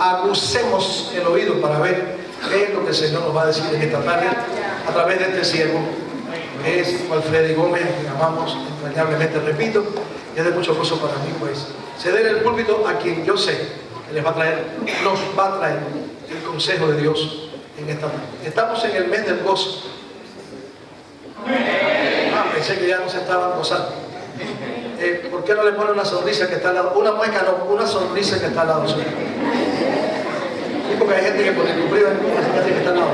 agucemos el oído para ver qué es lo que el Señor nos va a decir en esta tarde a través de este siervo, que es Walfredy Gómez, que amamos entrañablemente, repito, y es de mucho gozo para mí, pues, ceder el púlpito a quien yo sé que nos va a traer el consejo de Dios en esta tarde. Estamos en el mes del gozo. Pensé que ya no se estaban gozando. ¿Por qué no le pone una sonrisa que está al lado? Una mueca, no, una sonrisa que está al lado suyo. Sí, porque hay gente que por incumplir una sonrisa que está al lado.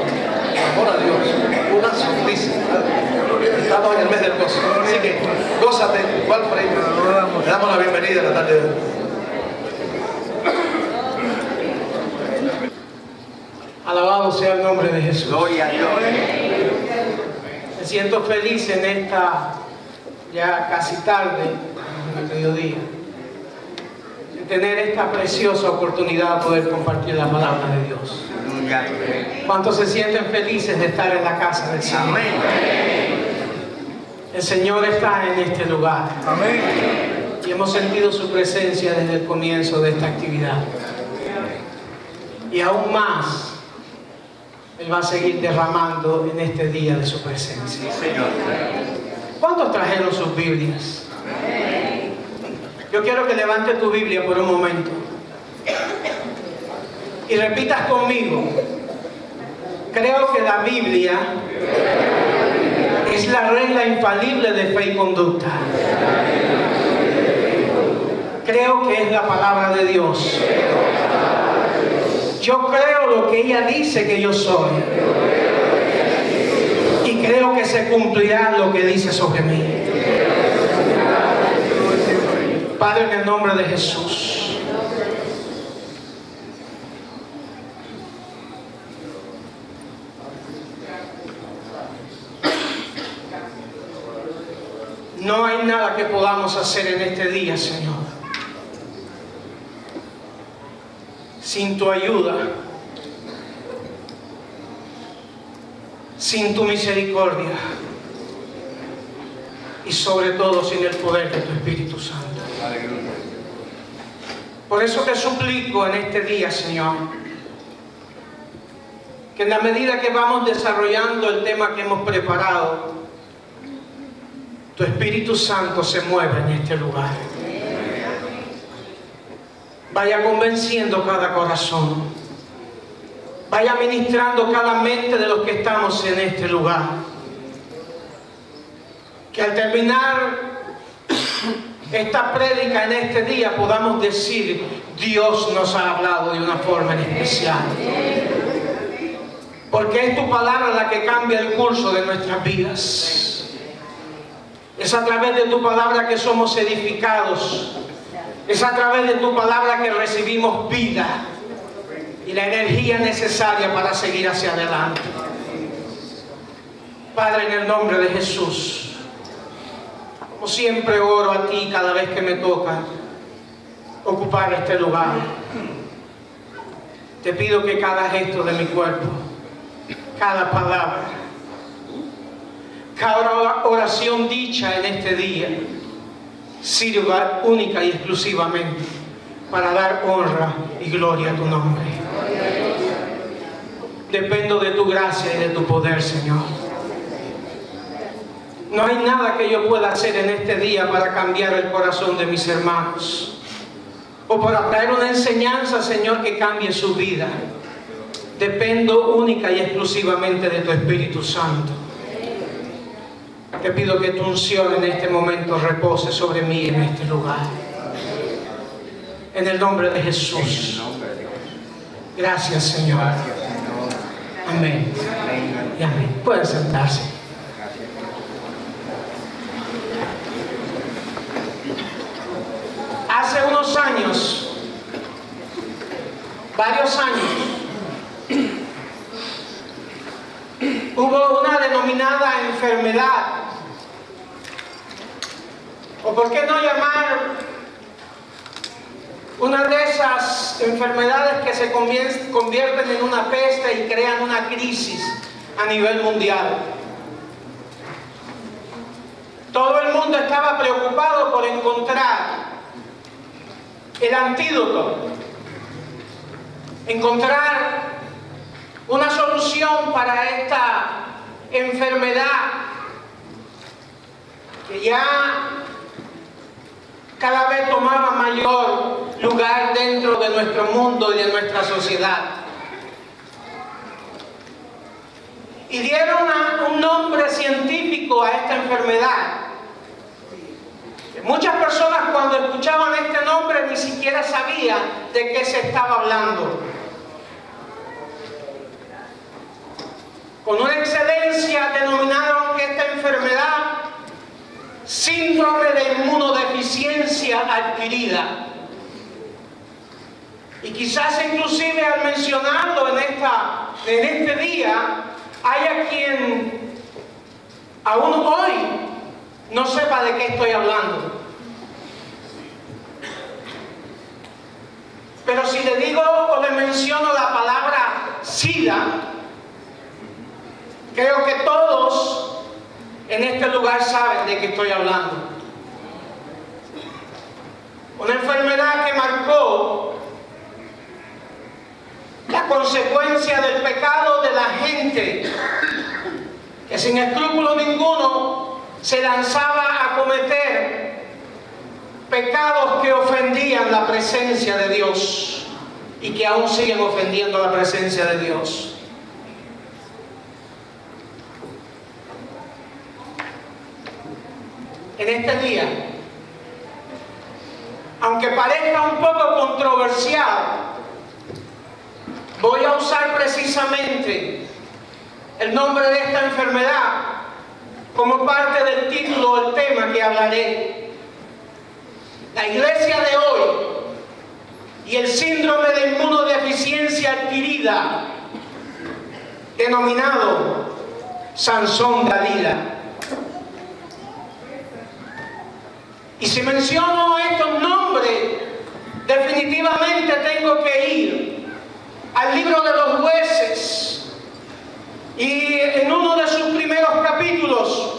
Amor a Dios, una sonrisa. Estamos en el mes del gozo. Así que, gózate, Walfredy. Le damos la bienvenida a la tarde de hoy. Alabado sea el nombre de Jesús. Gloria a Dios. Me siento feliz en esta ya casi tarde, en el mediodía, de tener esta preciosa oportunidad de poder compartir la palabra de Dios. ¿Cuántos se sienten felices de estar en la casa del Señor? Amén. El Señor está en este lugar. Amén. Y hemos sentido su presencia desde el comienzo de esta actividad. Y aún más, Él va a seguir derramando en este día de su presencia. Señor. ¿Cuántos trajeron sus Biblias? Yo quiero que levantes tu Biblia por un momento y repitas conmigo: creo que la Biblia es la regla infalible de fe y conducta. Creo que es la palabra de Dios. Yo creo lo que ella dice que yo soy. Y creo que se cumplirá lo que dice sobre mí. Padre, en el nombre de Jesús, no hay nada que podamos hacer en este día, Señor, sin tu ayuda, sin tu misericordia y sobre todo sin el poder de tu Espíritu Santo. Por eso te suplico en este día, Señor, que en la medida que vamos desarrollando el tema que hemos preparado, tu Espíritu Santo se mueva en este lugar. Vaya convenciendo cada corazón. Vaya ministrando cada mente de los que estamos en este lugar. Que al terminar esta prédica en este día podamos decir: Dios nos ha hablado de una forma en especial. Porque es tu palabra la que cambia el curso de nuestras vidas. Es a través de tu palabra que somos edificados. Es a través de tu palabra que recibimos vida y la energía necesaria para seguir hacia adelante. Padre, en el nombre de Jesús, como siempre oro a ti cada vez que me toca ocupar este lugar. Te pido que cada gesto de mi cuerpo, cada palabra, cada oración dicha en este día sirva única y exclusivamente para dar honra y gloria a tu nombre. Dependo de tu gracia y de tu poder, Señor. No hay nada que yo pueda hacer en este día para cambiar el corazón de mis hermanos o para traer una enseñanza, Señor, que cambie su vida. Dependo única y exclusivamente de tu Espíritu Santo. Te pido que tu unción en este momento repose sobre mí en este lugar. En el nombre de Jesús. Gracias, Señor. Amén. Y amén. Pueden sentarse. Hace unos años, varios años, hubo una denominada enfermedad, o por qué no llamar una de esas enfermedades que se convierten en una peste y crean una crisis a nivel mundial. Todo el mundo estaba preocupado por encontrar el antídoto encontrar una solución para esta enfermedad que ya cada vez tomaba mayor lugar dentro de nuestro mundo y de nuestra sociedad. Y dieron un nombre científico a esta enfermedad. Muchas personas cuando escuchaban este nombre ni siquiera sabían de qué se estaba hablando. Con una excelencia denominaron esta enfermedad síndrome de inmunodeficiencia adquirida. Y quizás inclusive al mencionarlo en este día, haya quien aún hoy no sepa de qué estoy hablando. Pero si le digo o le menciono la palabra SIDA, creo que todos en este lugar saben de qué estoy hablando. Una enfermedad que marcó la consecuencia del pecado de la gente que sin escrúpulo ninguno se lanzaba a cometer pecados que ofendían la presencia de Dios y que aún siguen ofendiendo la presencia de Dios. En este día, aunque parezca un poco controversial, voy a usar precisamente el nombre de esta enfermedad como parte del título o el tema que hablaré. La iglesia de hoy y el síndrome de inmunodeficiencia adquirida, denominado Sansón Dalila. Y si menciono estos nombres, definitivamente tengo que ir al libro de los Jueces, y en uno de sus primeros capítulos,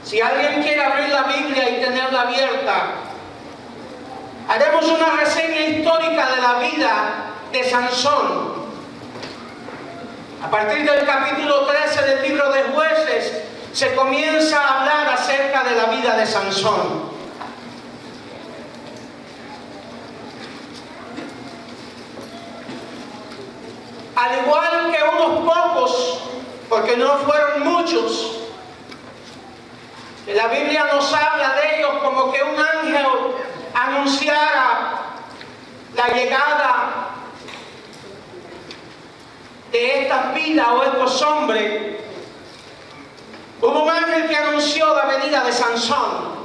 si alguien quiere abrir la Biblia y tenerla abierta, haremos una reseña histórica de la vida de Sansón. A partir del capítulo 13 del libro de Jueces, se comienza a hablar acerca de la vida de Sansón. Al igual que unos pocos, porque no fueron muchos, la Biblia nos habla de ellos como que un ángel anunciara la llegada de estas vidas o estos hombres. Hubo un ángel que anunció la venida de Sansón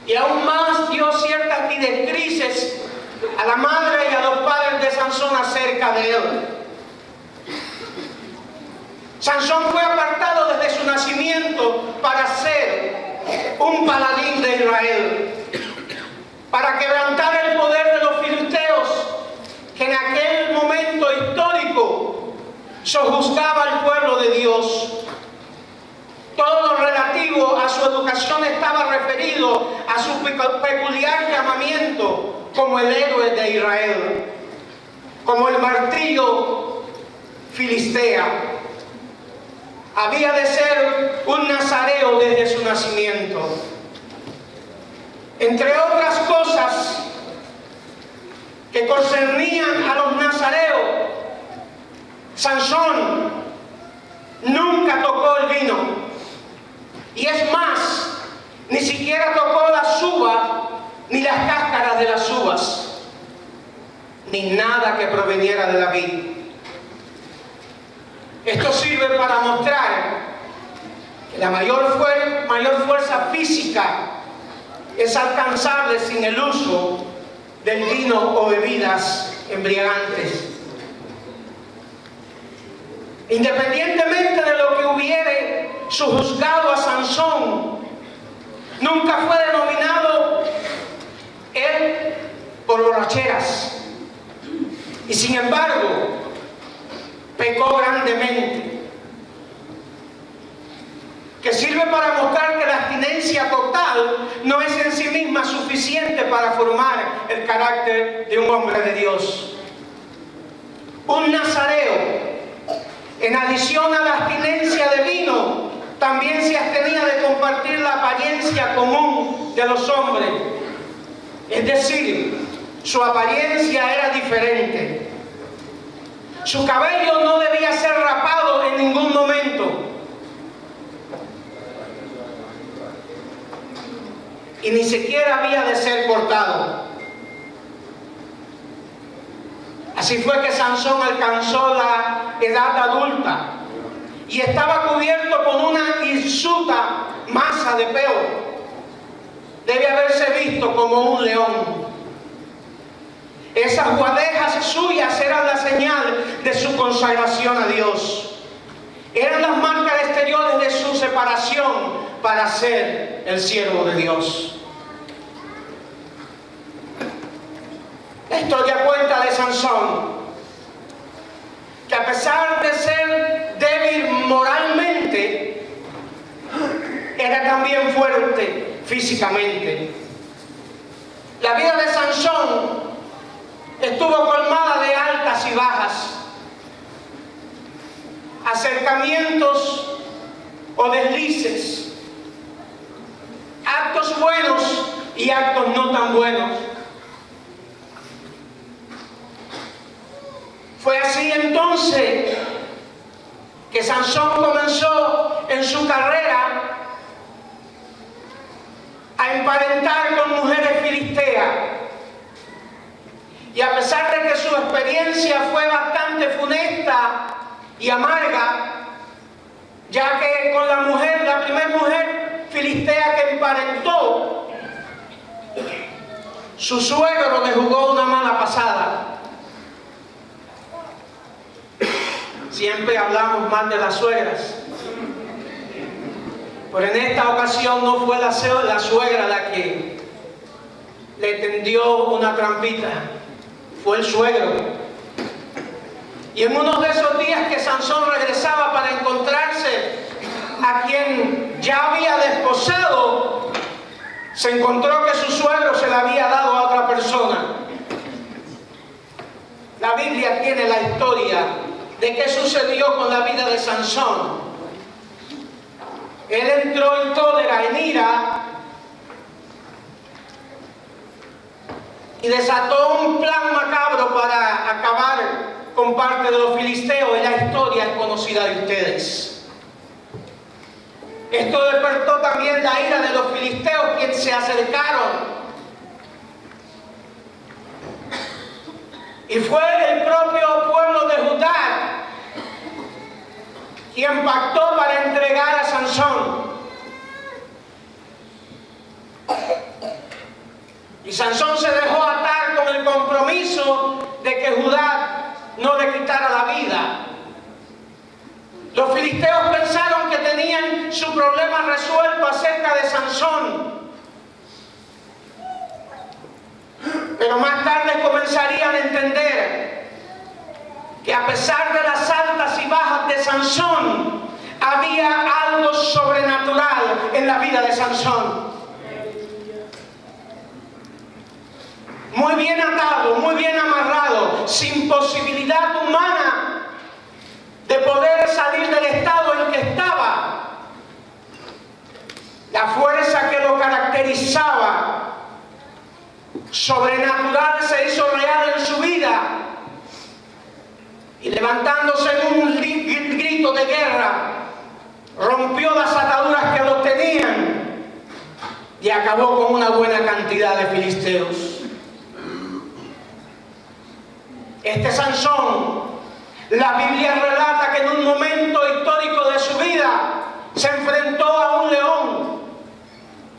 y aún más dio ciertas directrices a la madre y a los padres de Sansón acerca de él. Sansón fue apartado desde su nacimiento para ser un paladín de Israel, para quebrantar el poder de los filisteos que en aquel momento histórico sojuzgaba al pueblo de Dios. Todo lo relativo a su educación estaba referido a su peculiar llamamiento como el héroe de Israel, como el martillo filistea. Había de ser un nazareo desde su nacimiento. Entre otras cosas que concernían a los nazareos, Sansón nunca tocó el vino, y es más, ni siquiera tocó las uvas ni las cáscaras de las uvas, ni nada que proveniera de la vid. Esto sirve para mostrar que la mayor fuerza física es alcanzable sin el uso del vino o bebidas embriagantes. Independientemente de lo que hubiere sojuzgado a Sansón, nunca fue denominado él por borracheras. Y sin embargo, pecó grandemente. que sirve para mostrar que la abstinencia total no es en sí misma suficiente para formar el carácter de un hombre de Dios. Un nazareo, en adición a la abstinencia de vino, también se abstenía de compartir la apariencia común de los hombres. Es decir, su apariencia era diferente. Su cabello no debía ser rapado en ningún momento. Y ni siquiera había de ser cortado. Así fue que Sansón alcanzó la edad adulta y estaba cubierto con una hirsuta masa de pelo. Debe haberse visto como un león. Esas guadejas suyas eran la señal de su consagración a Dios. Eran las marcas exteriores de su separación para ser el siervo de Dios. La historia cuenta de Sansón, que a pesar de ser débil moralmente, era también fuerte físicamente. La vida de Sansón estuvo colmada de altas y bajas, acercamientos o deslices, actos buenos y actos no tan buenos. Fue así entonces que Sansón comenzó en su carrera a emparentar con mujeres filisteas. Y a pesar de que su experiencia fue bastante funesta y amarga, ya que con la primera mujer filistea que emparentó, su suegro le jugó una mala pasada. Siempre hablamos mal de las suegras, pero en esta ocasión no fue la suegra la que le tendió una trampita, fue el suegro. Y en uno de esos días que Sansón regresaba para encontrarse a quien ya había desposado, se encontró que su suegro se la había dado a otra persona. La Biblia tiene la historia de qué sucedió con la vida de Sansón. Él entró en cólera, en ira, y desató un plan macabro para acabar con parte de los filisteos, y la historia es conocida de ustedes. Esto despertó también la ira de los filisteos, quienes se acercaron. Y fue el propio pueblo de Judá quien pactó para entregar a Sansón. Y Sansón se dejó atar con el compromiso de que Judá no le quitara la vida. Los filisteos pensaron que tenían su problema resuelto acerca de Sansón. Pero más tarde comenzarían a entender que a pesar de las altas y bajas de Sansón, había algo sobrenatural en la vida de Sansón. Muy bien atado, muy bien amarrado, sin posibilidad humana de poder salir del estado en que estaba. La fuerza que lo caracterizaba sobrenatural se hizo real en su vida, y levantándose en un grito de guerra, rompió las ataduras que lo tenían y acabó con una buena cantidad de filisteos. Este Sansón, la Biblia relata que en un momento histórico de su vida se enfrentó a un león,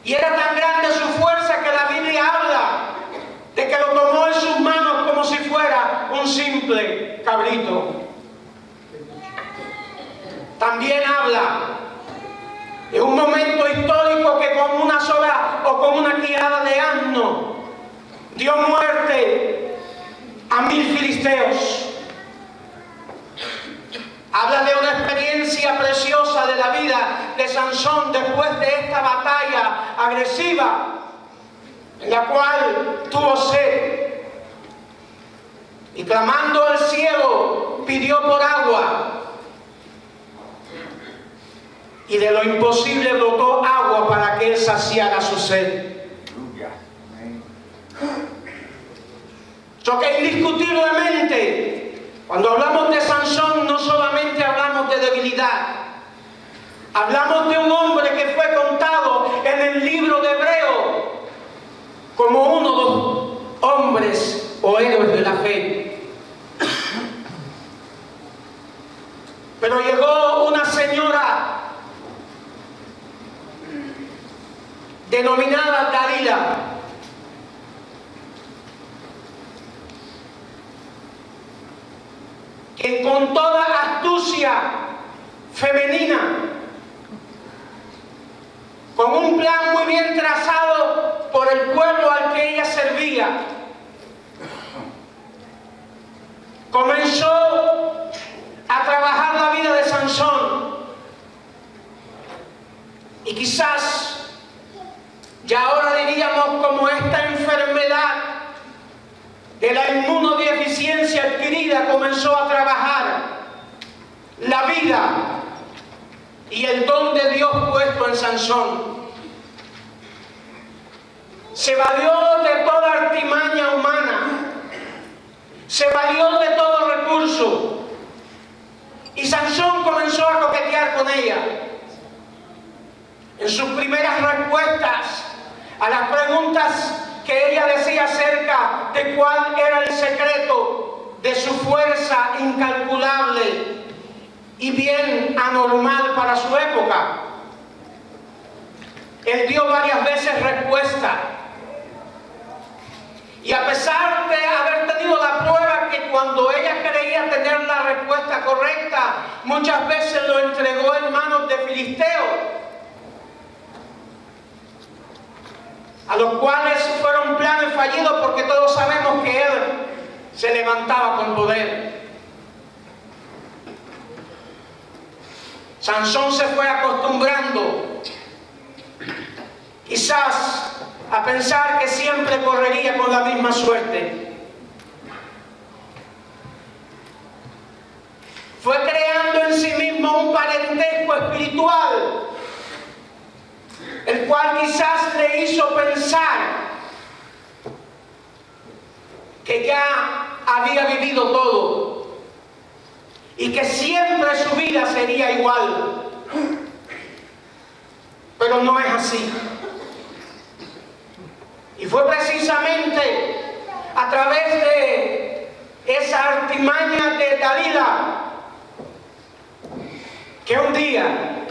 y era tan grande su fuerza que la Biblia habla de que lo tomó en sus manos como si fuera un simple cabrito. También habla de un momento histórico que con una sola o con una quijada de asno dio muerte a 1000 filisteos. Habla de una experiencia preciosa de la vida vida de Sansón después de esta batalla agresiva, en la cual tuvo sed. Y clamando al cielo, pidió por agua. Y de lo imposible brotó agua para que él saciara su sed. So que indiscutiblemente, cuando hablamos de Sansón, no solamente hablamos de debilidad. Hablamos de un hombre que fue contado en el libro de Hebreo como uno de los hombres o héroes de la fe. Pero llegó una señora denominada Dalila, quien con toda astucia femenina, con un plan muy bien trazado por el pueblo al que ella servía, comenzó a trabajar la vida de Sansón. Y quizás ya ahora diríamos como esta enfermedad de la inmunodeficiencia adquirida comenzó a trabajar la vida y el don de Dios puesto en Sansón. Se valió de toda artimaña humana, se valió de todo recurso, y Sansón comenzó a coquetear con ella. En sus primeras respuestas a las preguntas que ella decía acerca de cuál era el secreto de su fuerza incalculable y bien anormal para su época, él dio varias veces respuesta. Y a pesar de haber tenido la prueba que cuando ella creía tener la respuesta correcta, muchas veces lo entregó en manos de filisteos, a los cuales fueron planes fallidos, porque todos sabemos que él se levantaba con poder. Sansón se fue acostumbrando, quizás a pensar que siempre correría con la misma suerte. Fue creando en sí mismo un parentesco espiritual, el cual quizás le hizo pensar que ya había vivido todo y que siempre su vida sería igual. Pero no es así. Y fue precisamente a través de esa artimaña de Dalila que un día,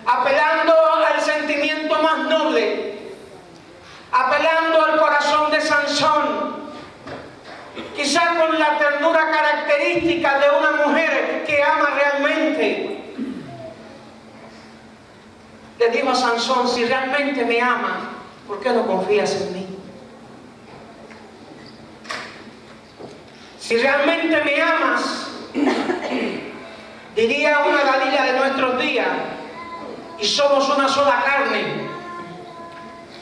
apelando al sentimiento más noble, apelando al corazón de Sansón, quizá con la ternura característica de una mujer que ama realmente, le dijo a Sansón: si realmente me amas, ¿por qué no confías en mí? Si realmente me amas, diría una Dalila de nuestros días, y somos una sola carne,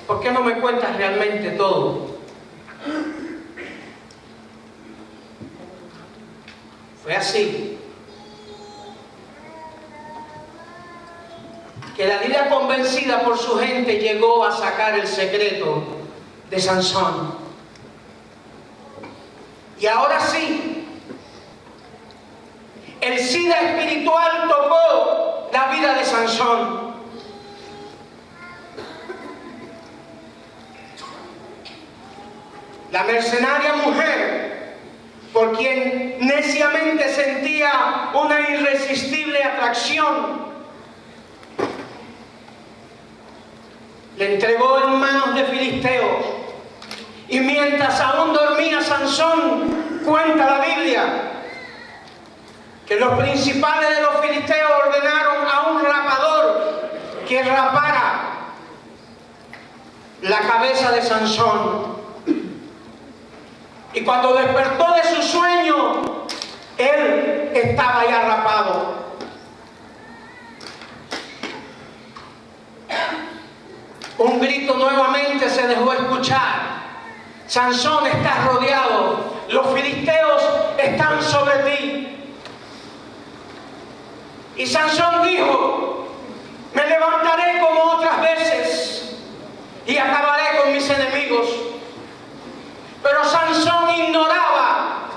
¿por qué no me cuentas realmente todo? Fue así que Dalila, convencida por su gente, llegó a sacar el secreto de Sansón. Y ahora sí, el SIDA espiritual tocó la vida de Sansón. La mercenaria mujer, por quien neciamente sentía una irresistible atracción, le entregó en manos de filisteos. Y mientras aún dormía Sansón, cuenta la Biblia que los principales de los filisteos ordenaron a un rapador que rapara la cabeza de Sansón. Y cuando despertó de su sueño, él estaba ya rapado. un grito nuevamente se dejó escuchar. Sansón, estás rodeado, los filisteos están sobre ti. Y Sansón dijo: me levantaré como otras veces y acabaré con mis enemigos. Pero Sansón ignoraba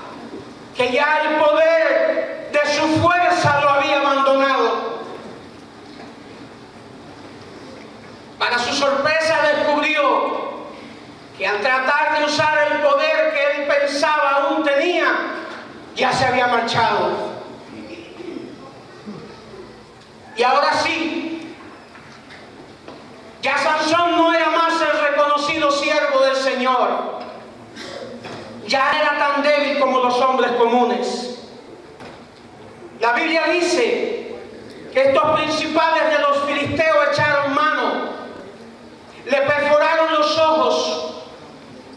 que ya el poder de su fuerza lo había abandonado. Para su sorpresa descubrió que al tratar de usar el poder que él pensaba aún tenía, ya se había marchado. Y ahora sí, ya Sansón no era más el reconocido siervo del Señor. Ya era tan débil como los hombres comunes. La Biblia dice que estos principales de los filisteos echaron mano, le perforaron los ojos,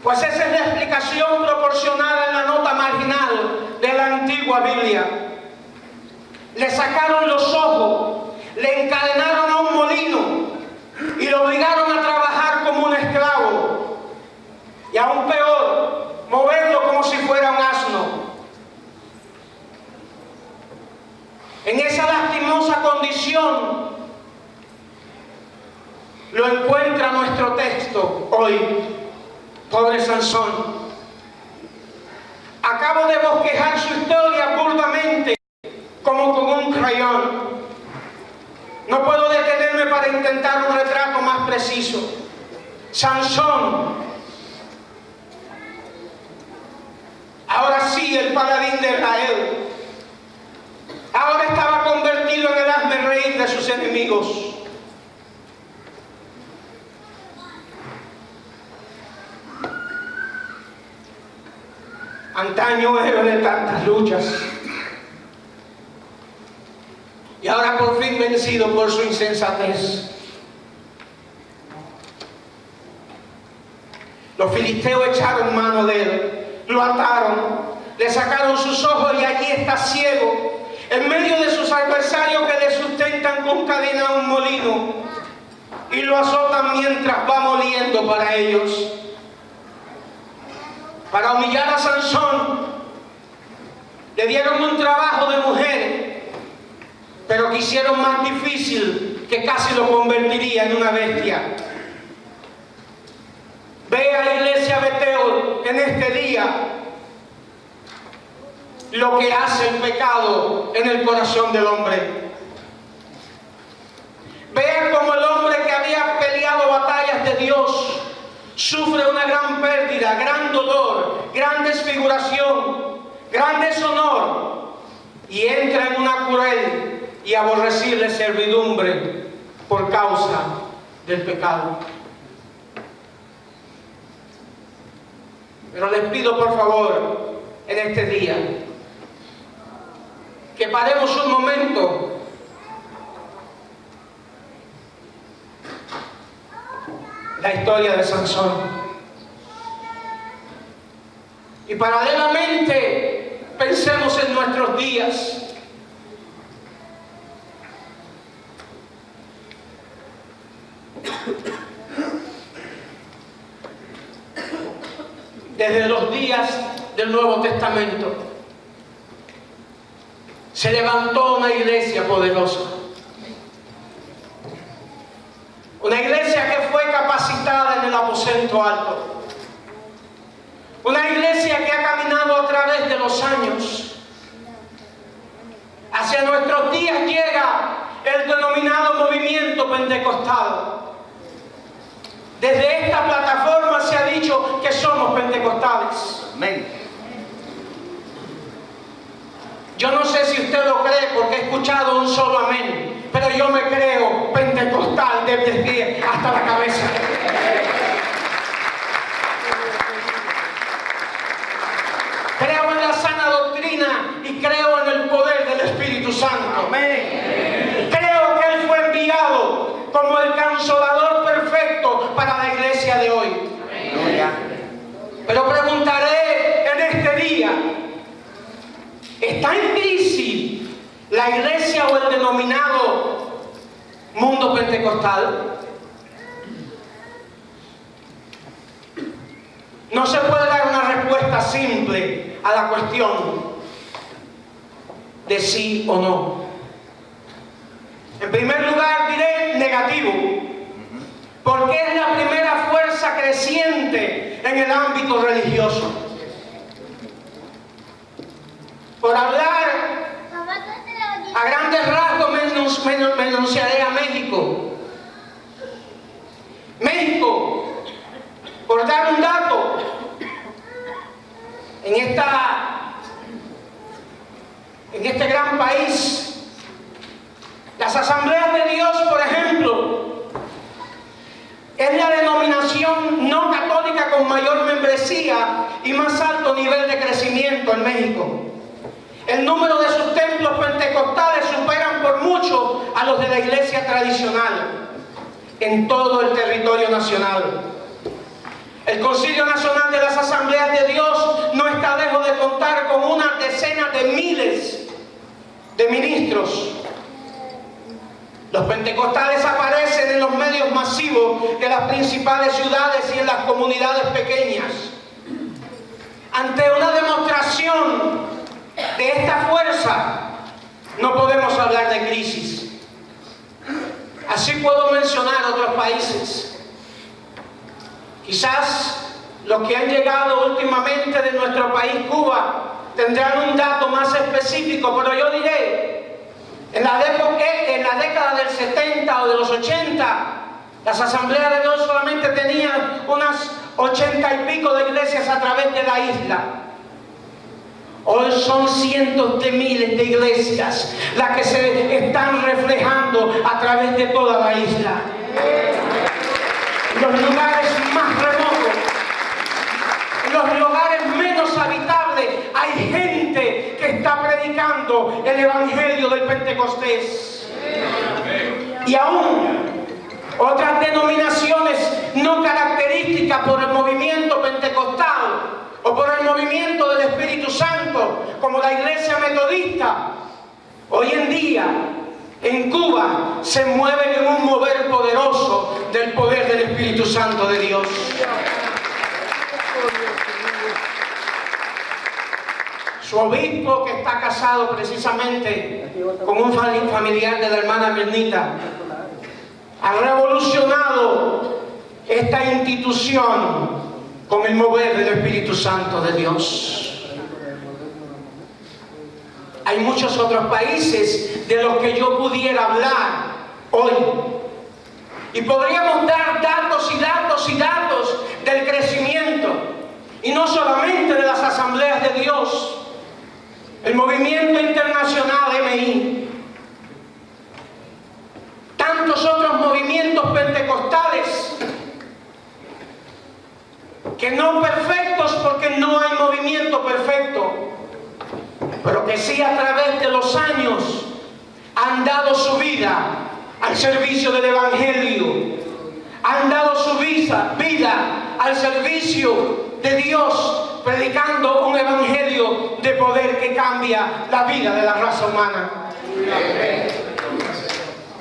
pues esa es la explicación proporcionada en la nota marginal de la antigua Biblia. Le sacaron los ojos, le encadenaron a un molino y lo obligaron a trabajar como un esclavo. Y aún peor, moverlo como si fuera un asno. En esa lastimosa condición lo encuentra nuestro texto hoy. Pobre Sansón. Acabo de bosquejar su historia burdamente, como con un crayón. No puedo detenerme para intentar un retrato más preciso. Sansón, ahora sí el paladín de Israel, ahora estaba convertido en el hazmerreír de sus enemigos. Antaño héroe de tantas luchas, y ahora por fin vencido por su insensatez. Los filisteos echaron mano de él, lo ataron, le sacaron sus ojos y allí está ciego, en medio de sus adversarios que le sustentan con cadena a un molino y lo azotan mientras va moliendo para ellos. Para humillar a Sansón, le dieron un trabajo de mujer, pero que hicieron más difícil, que casi lo convertiría en una bestia. Vea, iglesia Beteo, en este día lo que hace el pecado en el corazón del hombre. Vea cómo el hombre que había peleado batallas de Dios sufre una gran pérdida, gran dolor, gran desfiguración, gran deshonor, y entra en una cruel y aborrecible servidumbre por causa del pecado. Pero les pido por favor en este día que paremos un momento la historia de Sansón y paralelamente pensemos en nuestros días. Desde los días del Nuevo Testamento se levantó una iglesia poderosa. Una iglesia que fue capacitada en el aposento alto. Una iglesia que ha caminado a través de los años. Hacia nuestros días llega el denominado movimiento pentecostal. Desde esta plataforma se ha dicho que somos pentecostales. Amén. Yo no sé si usted lo cree porque he escuchado un solo amén, pero yo me creo pentecostal desde el pie hasta la cabeza. Creo en la sana doctrina y creo en el poder del Espíritu Santo. Amén. Creo que Él fue enviado como el consolador perfecto para la iglesia de hoy. Pero preguntaré en este día, ¿está en crisis la iglesia o el denominado mundo pentecostal? No se puede dar una respuesta simple a la cuestión de sí o no. En primer lugar diré negativo, porque es la primera fuerza creciente en el ámbito religioso. Por hablar a grandes rasgos me enunciaré a México. México, por dar un dato, en este gran país, las asambleas de Dios, por ejemplo, es la denominación no católica con mayor membresía y más alto nivel de crecimiento en México. El número de sus templos pentecostales superan por mucho a los de la iglesia tradicional en todo el territorio nacional. El Concilio Nacional de las Asambleas de Dios no está lejos de contar con una decena de miles de ministros. Los pentecostales aparecen en los medios masivos de las principales ciudades y en las comunidades pequeñas. Ante una demostración de esta fuerza, no podemos hablar de crisis. Así puedo mencionar otros países. Quizás los que han llegado últimamente de nuestro país, Cuba, tendrán un dato más específico, pero yo diré, en la década del 70 o de los 80, las asambleas de Dios solamente tenían unas 80 y pico de iglesias a través de la isla. Hoy son cientos de miles de iglesias las que se están reflejando a través de toda la isla. En los lugares más remotos, en los lugares menos habitables, hay gente que está predicando el evangelio del Pentecostés. Y aún otras denominaciones no características por el movimiento pentecostal o por el movimiento del Espíritu Santo, como la Iglesia Metodista, hoy en día en Cuba se mueven en un mover poderoso del poder del Espíritu Santo de Dios. Su obispo, que está casado precisamente con un familiar de la hermana Mirnita, ha revolucionado esta institución con el mover del Espíritu Santo de Dios. Hay muchos otros países de los que yo pudiera hablar hoy. Y podríamos dar datos y datos y datos del crecimiento. Y no solamente de las asambleas de Dios. El movimiento internacional MI. Tantos otros movimientos pentecostales que no perfectos, porque no hay movimiento perfecto, pero que sí a través de los años han dado su vida al servicio del Evangelio, han dado su vida al servicio de Dios, predicando un Evangelio de poder que cambia la vida de la raza humana.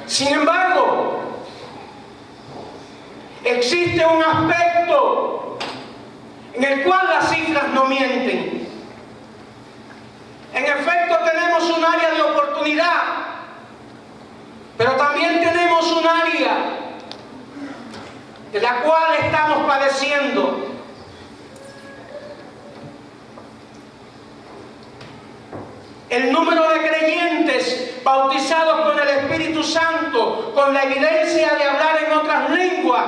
Sin embargo, existe un aspecto en el cual las cifras no mienten. En efecto, tenemos un área de oportunidad, pero también tenemos un área de la cual estamos padeciendo. El número de creyentes bautizados con el Espíritu Santo, con la evidencia de hablar en otras lenguas,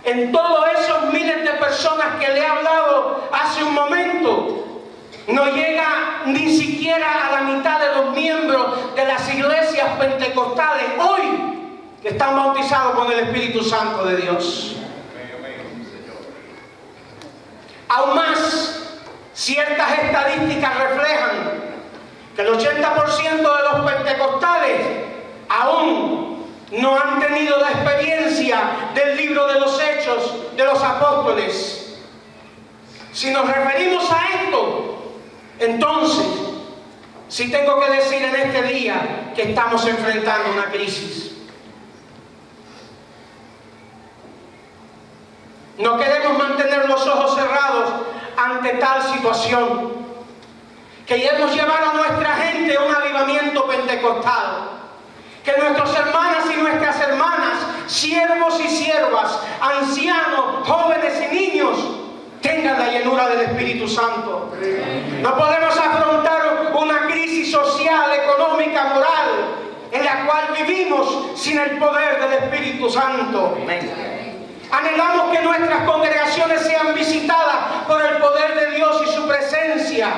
en todos esos miles de personas que le he hablado hace un momento, no llega ni siquiera a la mitad de los miembros de las iglesias pentecostales hoy que están bautizados con el Espíritu Santo de Dios. Aún más, ciertas estadísticas reflejan que el 80% de los pentecostales aún no han tenido la experiencia del libro de los Hechos de los Apóstoles. Si nos referimos a esto, entonces sí tengo que decir en este día que estamos enfrentando una crisis. No queremos mantener tener los ojos cerrados ante tal situación. Queremos llevar a nuestra gente un avivamiento pentecostal. Que nuestras hermanas y nuestras hermanas, siervos y siervas, ancianos, jóvenes y niños, tengan la llenura del Espíritu Santo. No podemos afrontar una crisis social, económica, moral, en la cual vivimos sin el poder del Espíritu Santo. Anhelamos que nuestras congregaciones sean visitadas por el poder de Dios y su presencia,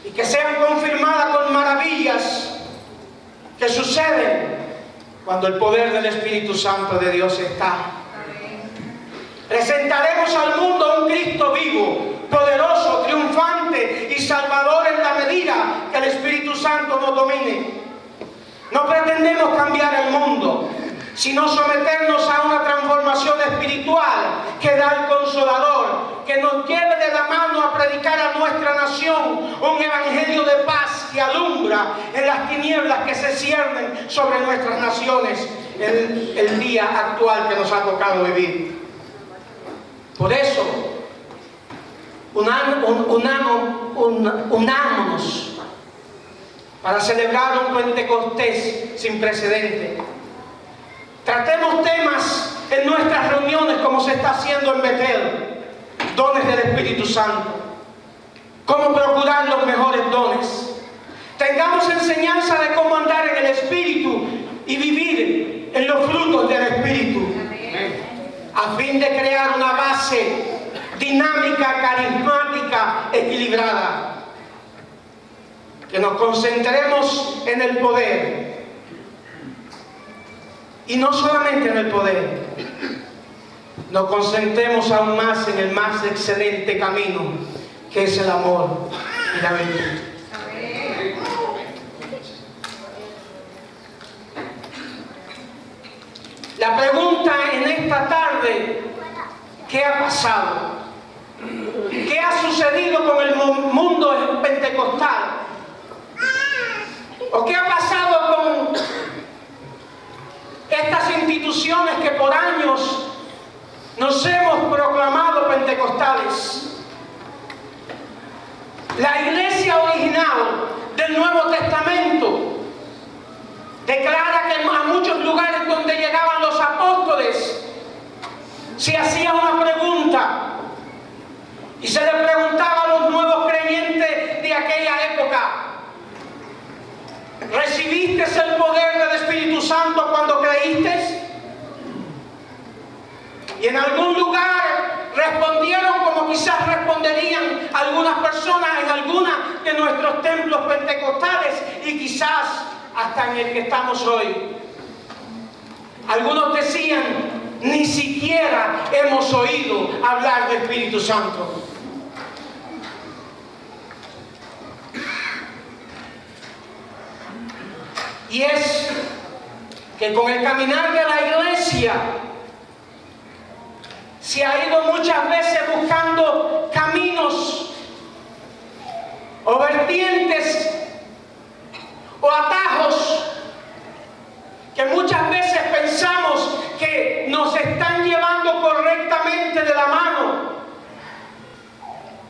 y que sean confirmadas con maravillas que suceden cuando el poder del Espíritu Santo de Dios está. Presentaremos al mundo un Cristo vivo, poderoso, triunfante y salvador en la medida que el Espíritu Santo nos domine. No pretendemos cambiar el mundo, sino someternos a una transformación espiritual que da el Consolador, que nos lleve de la mano a predicar a nuestra nación un evangelio de paz que alumbra en las tinieblas que se ciernen sobre nuestras naciones en el día actual que nos ha tocado vivir. Por eso, unámonos para celebrar un Pentecostés sin precedente. Tratemos temas en nuestras reuniones como se está haciendo en Betel. Dones del Espíritu Santo. Cómo procurar los mejores dones. Tengamos enseñanza de cómo andar en el Espíritu y vivir en los frutos del Espíritu. A fin de crear una base dinámica, carismática, equilibrada. Que nos concentremos en el poder. Y no solamente en el poder, nos concentremos aún más en el más excelente camino, que es el amor y la virtud. La pregunta en esta tarde, ¿qué ha pasado? ¿Qué ha sucedido con el mundo pentecostal? ¿O qué ha pasado con estas instituciones que por años nos hemos proclamado pentecostales? La iglesia original del Nuevo Testamento declara que a muchos lugares donde llegaban los apóstoles se hacía una pregunta y se le preguntaba a los nuevos creyentes de aquella época: ¿recibiste el poder del Espíritu Santo cuando creíste? Y en algún lugar respondieron como quizás responderían algunas personas en algunos de nuestros templos pentecostales y quizás hasta en el que estamos hoy. Algunos decían: ni siquiera hemos oído hablar del Espíritu Santo. Y es que con el caminar de la iglesia se ha ido muchas veces buscando caminos o vertientes o atajos que muchas veces pensamos que nos están llevando correctamente de la mano,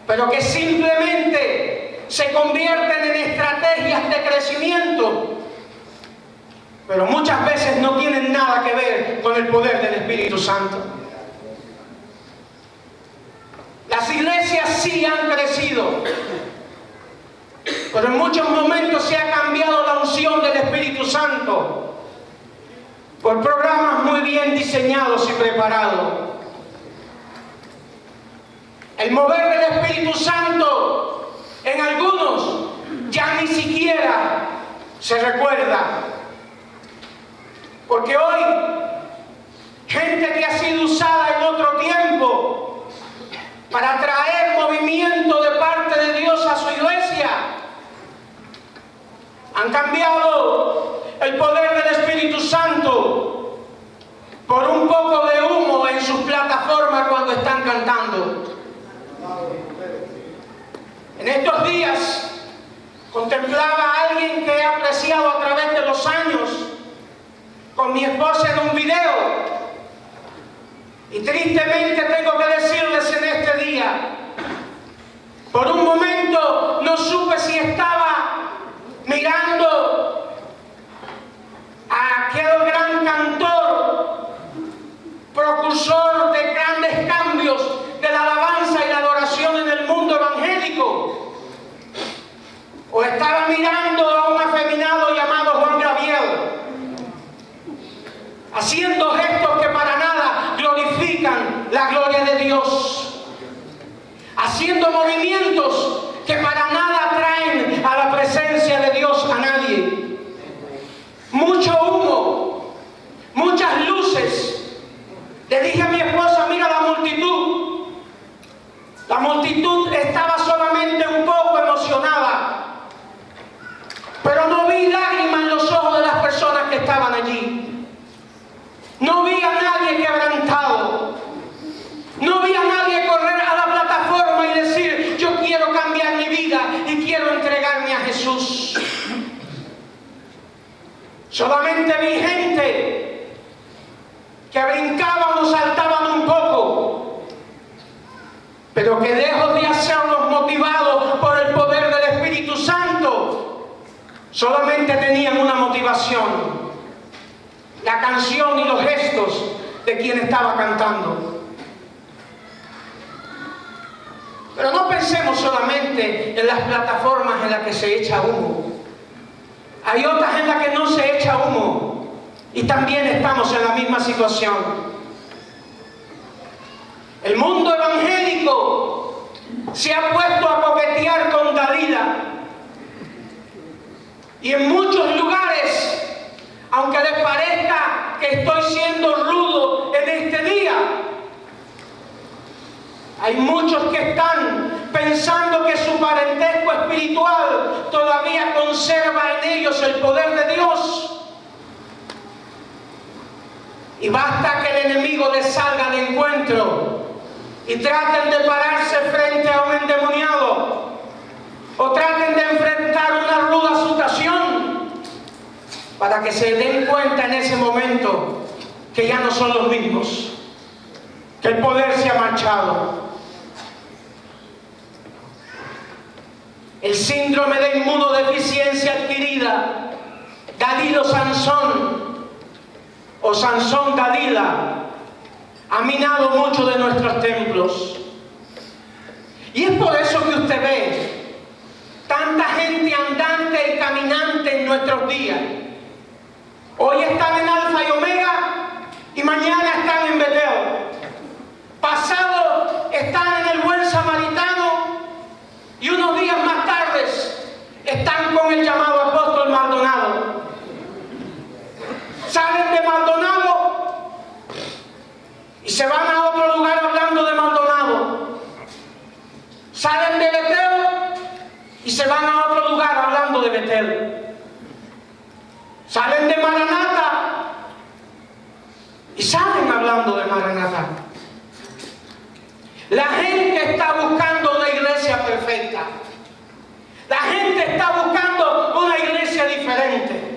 pero que simplemente se convierten en estrategias de crecimiento, pero muchas veces no tienen nada que ver con el poder del Espíritu Santo. Las iglesias sí han crecido, pero en muchos momentos se ha cambiado la unción del Espíritu Santo por programas muy bien diseñados y preparados. El mover del Espíritu Santo en algunos ya ni siquiera se recuerda. Porque hoy, gente que ha sido usada en otro tiempo para traer movimiento de parte de Dios a su iglesia, han cambiado el poder del Espíritu Santo por un poco de humo en sus plataformas cuando están cantando. En estos días contemplaba a alguien que he apreciado a través de los años con mi esposa en un video, Y tristemente tengo que decirles en este día, por un momento no supe si estaba mirando a aquel gran cantor, precursor de grandes cambios de la alabanza y la adoración en el mundo evangélico, o estaba mirando a un afeminado llamado Juan Gabriel, haciendo gestos que para nada glorifican la gloria de Dios, haciendo movimientos que para nada traen a la presencia de Dios a nadie. Mucho humo, muchas luces. Le dije a mi esposa, mira la multitud. La multitud estaba solamente un poco emocionada, pero no vi lágrimas en los ojos de las personas que estaban allí. No vi a nadie quebrantado. No vi a nadie correr a la plataforma y decir, yo quiero cambiar mi vida y quiero entregarme a Jesús. Solamente vi gente que brincaban o saltaban un poco, pero que lejos de hacerlos motivados por el poder del Espíritu Santo, solamente tenían una motivación: la canción y los gestos de quien estaba cantando. Pero no pensemos solamente en las plataformas en las que se echa humo. Hay otras en las que no se echa humo y también estamos en la misma situación. El mundo evangélico se ha puesto a coquetear con Dalila, y en muchos lugares, aunque les parezca que estoy siendo rudo en este día, hay muchos que están pensando que su parentesco espiritual todavía conserva en ellos el poder de Dios. Y basta que el enemigo les salga al encuentro y traten de pararse frente a un endemoniado, o traten de enfrentar una ruda situación, para que se den cuenta en ese momento que ya no son los mismos, que el poder se ha marchado. El síndrome de inmunodeficiencia adquirida, Dalila-Sansón o Sansón-Dalila, ha minado muchos de nuestros templos. Y es por eso que usted ve tanta gente andante y caminante en nuestros días. Hoy están en Alfa y Omega y mañana están en Betel. Pasado están en el Buen Samaritano y unos días más tarde están con el llamado apóstol Maldonado. Salen de Maldonado y se van a otro lugar hablando de Maldonado. Salen de Betel y se van a otro lugar hablando de Betel. Salen de Maranata y salen hablando de Maranata. La gente está buscando una iglesia perfecta. La gente está buscando una iglesia diferente.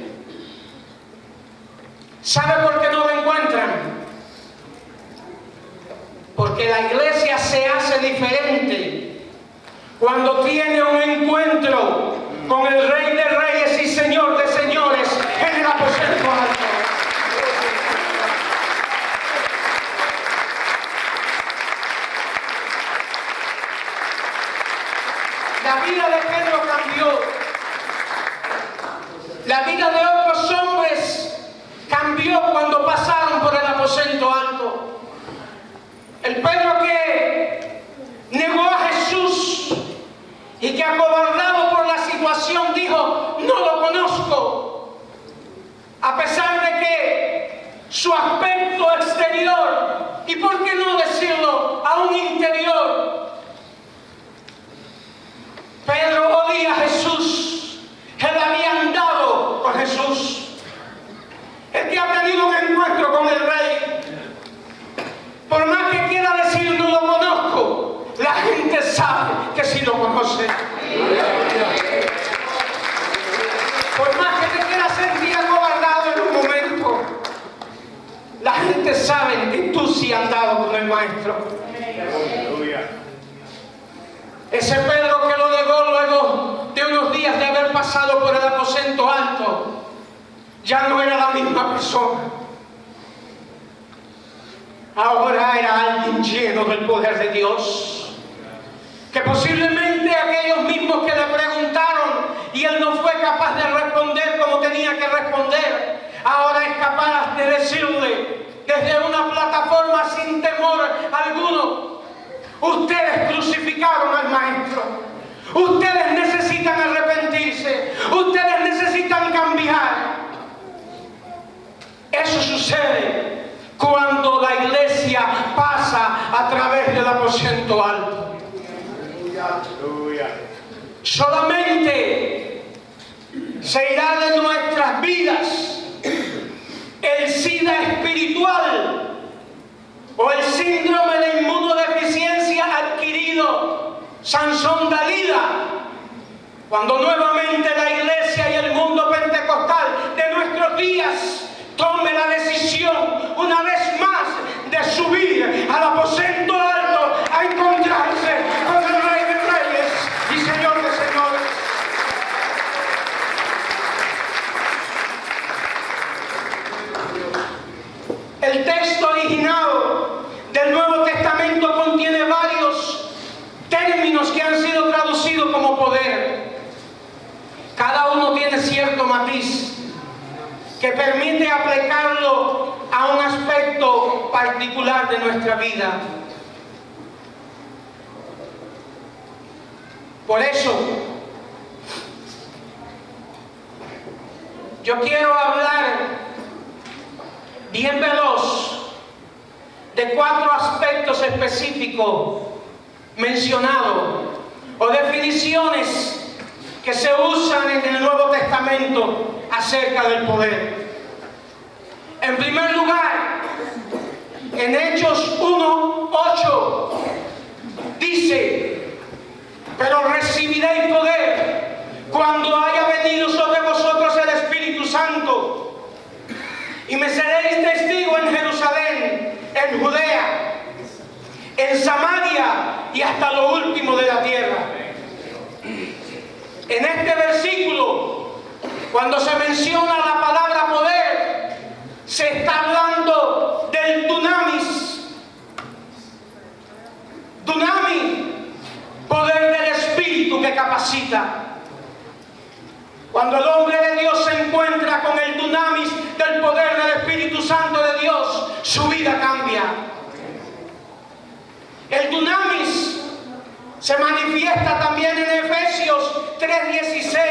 ¿Sabe por qué no la encuentran? Porque la iglesia se hace diferente cuando tiene un encuentro con el Rey de Reyes y Señor de Señores en el aposento alto. La vida de Pedro cambió. La vida de otros hombres cambió cuando pasaron por el aposento alto. El Pedro que negó a Jesús y que acobardado por la situación dijo, no lo conozco, a pesar de que su aspecto exterior, y por qué no decirlo, aún interior, Pedro odia a Jesús. Él había andado con Jesús. El que ha tenido un encuentro con el Rey, por más que quiera decir no lo conozco, la gente sabe que sí lo conoce. Por más que te quiera sentir acobardado en un momento, la gente sabe que tú sí has andado con el Maestro. Ese Pedro que lo negó luego de unos días de haber pasado por el aposento alto, ya no era la misma persona. Ahora era alguien lleno del poder de Dios, que posiblemente aquellos mismos que le preguntaron y él no fue capaz de responder como tenía que responder, ahora es capaz de decirle desde una plataforma sin temor alguno: ustedes crucificaron al Maestro, ustedes necesitan arrepentirse, ustedes necesitan cambiar. Eso sucede cuando la iglesia pasa a través del aposento alto. Solamente se irá de nuestras vidas el SIDA espiritual o el síndrome de inmunodeficiencia adquirido Sansón Dalila, cuando nuevamente la iglesia y el mundo pentecostal de nuestros días tome la decisión una vez más de subir al aposento alto a encontrarse con el Rey de Reyes y Señor de Señores. El texto original del Nuevo Testamento contiene varios términos que han sido traducidos como poder. Cada uno tiene cierto matiz que permite aplicarlo a un aspecto particular de nuestra vida. Por eso, yo quiero hablar bien veloz de 4 aspectos específicos mencionados o definiciones que se usan en el Nuevo Testamento acerca del poder. En primer lugar, en Hechos 1:8 dice: pero recibiréis poder cuando haya venido sobre vosotros el Espíritu Santo, y me seréis testigo en Jerusalén, en Judea, en Samaria y hasta lo último de la tierra. En este versículo, cuando se menciona la palabra poder, se está hablando del dunamis. Dunamis, poder del Espíritu que capacita. Cuando el hombre de Dios se encuentra con el dunamis del poder del Espíritu Santo de Dios, su vida cambia. El dunamis se manifiesta también en Efesios 3:16,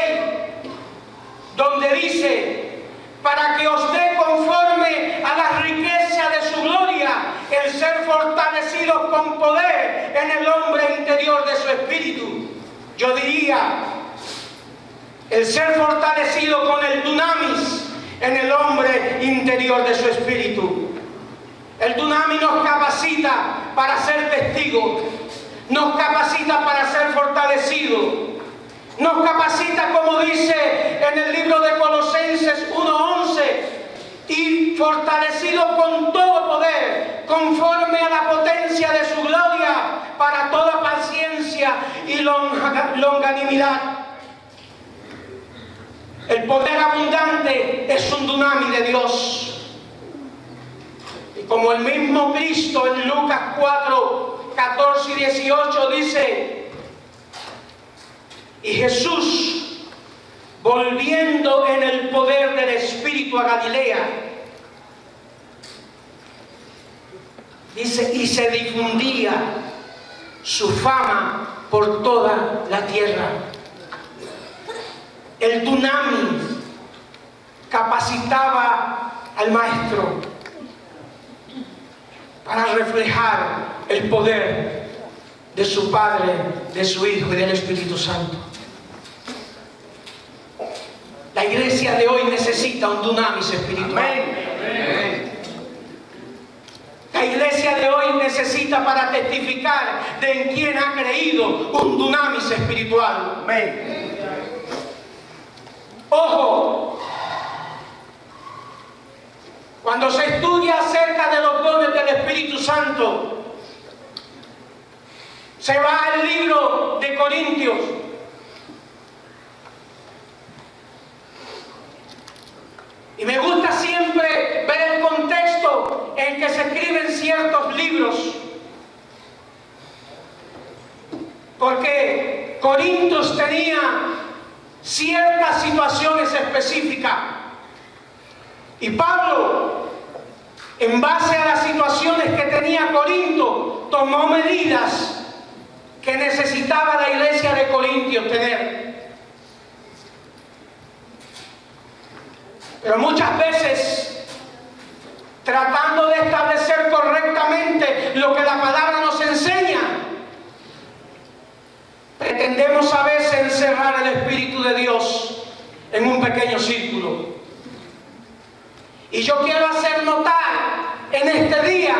donde dice: para que os dé conforme a la riqueza de su gloria el ser fortalecidos con poder en el hombre interior de su espíritu. Yo diría, el ser fortalecido con el dunamis en el hombre interior de su espíritu. El dunamis nos capacita para ser testigos, nos capacita para ser fortalecidos, nos capacita, como dice en el libro de Colosenses 1:11, y fortalecido con todo poder, conforme a la potencia de su gloria, para toda paciencia y longanimidad. El poder abundante es un dunamis de Dios. Y como el mismo Cristo en Lucas 4:14 y 18 dice: y Jesús, volviendo en el poder del Espíritu a Galilea, dice, y se difundía su fama por toda la tierra. El dunamis capacitaba al Maestro para reflejar el poder de su Padre, de su Hijo y del Espíritu Santo. La iglesia de hoy necesita un dunamis espiritual. Amén. La iglesia de hoy necesita, para testificar de en quién ha creído, un dunamis espiritual. Amén. Ojo, Cuando se estudia acerca de los dones del Espíritu Santo, se va al libro de Corintios. Y me gusta siempre ver el contexto en que se escriben ciertos libros, porque Corintios tenía ciertas situaciones específicas. Y Pablo, en base a las situaciones que tenía Corinto, tomó medidas que necesitaba la iglesia de Corintios tener. Pero muchas veces, tratando de establecer correctamente lo que la palabra nos enseña, pretendemos a veces encerrar el Espíritu de Dios en un pequeño círculo. Y yo quiero hacer notar en este día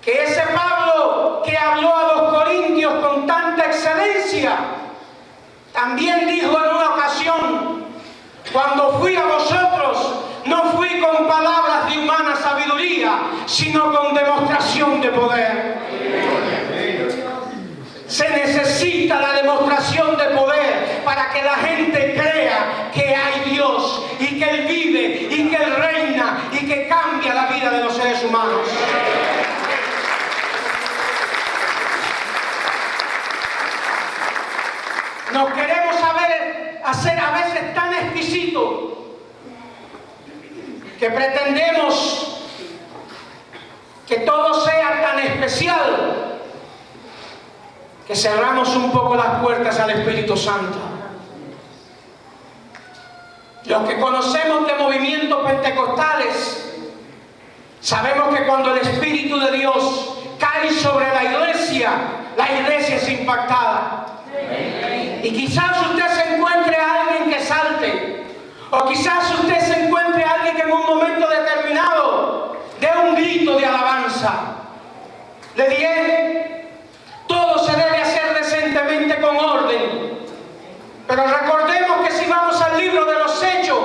que ese Pablo que habló a los corintios con tanta excelencia, también dijo en una ocasión: cuando fui a vosotros, no fui con palabras de humana sabiduría, sino con demostración de poder. Se necesita la demostración de poder para que la gente crea que hay Dios y que Él vive y que Él reina y que cambia la vida de los seres humanos. Nos queremos hacer a veces tan exquisitos que pretendemos que todo sea tan especial que cerramos un poco las puertas al Espíritu Santo. Los que conocemos de movimientos pentecostales sabemos que cuando el Espíritu de Dios cae sobre la iglesia es impactada. Y quizás usted se encuentre a alguien que salte, o quizás usted se encuentre a alguien que en un momento determinado dé un grito de alabanza. Le diré, todo se debe hacer decentemente con orden. Pero recordemos que si vamos al libro de los Hechos,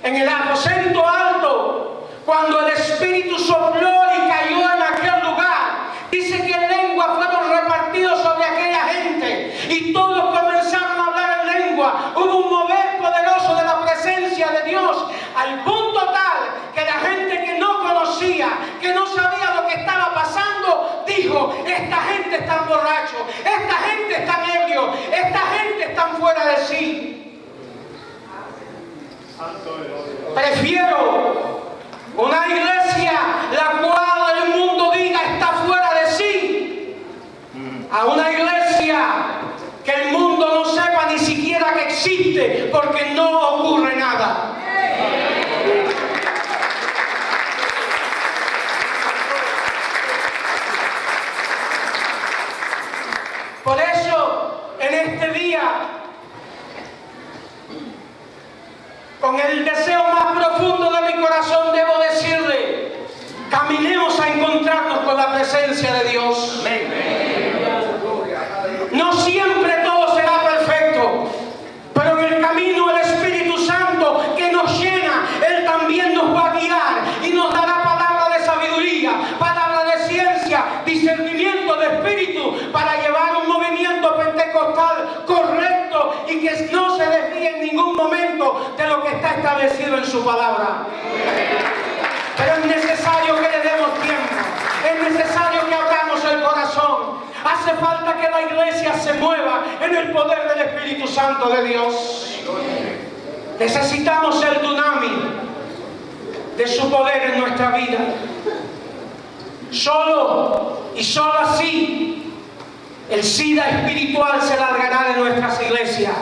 en el aposento alto, cuando el Espíritu sopló y cayó en aquel lugar, dice que en lengua fueron repartidos sobre aquella gente y todos comenzaron a hablar en lengua. Hubo un mover poderoso de la presencia de Dios, al punto tal que la gente que no conocía, que no sabía lo que estaba pasando, dijo: esta gente está borracho, esta gente está ebrio, esta gente está fuera de sí. Prefiero una iglesia la cual el mundo diga está fuera de sí, a una iglesia que el mundo no sepa ni siquiera que existe, porque no ocurre nada. Por eso, en este día, con el deseo más profundo de mi corazón, debo decirle: caminemos a encontrarnos con la presencia de Dios. No siempre todo será perfecto, pero en el camino el Espíritu Santo que nos llena, Él también nos va a guiar y nos dará palabra de sabiduría, palabra de ciencia, discernimiento de espíritu, para llevar un movimiento pentecostal correcto y que no se desvíe en ningún momento de lo que está establecido en su palabra. Pero es necesario que le demos tiempo, es necesario que abramos el corazón. Hace falta que la iglesia se mueva en el poder del Espíritu Santo de Dios. Necesitamos el tsunami de su poder en nuestra vida. Solo y solo así el SIDA espiritual se largará de nuestras iglesias.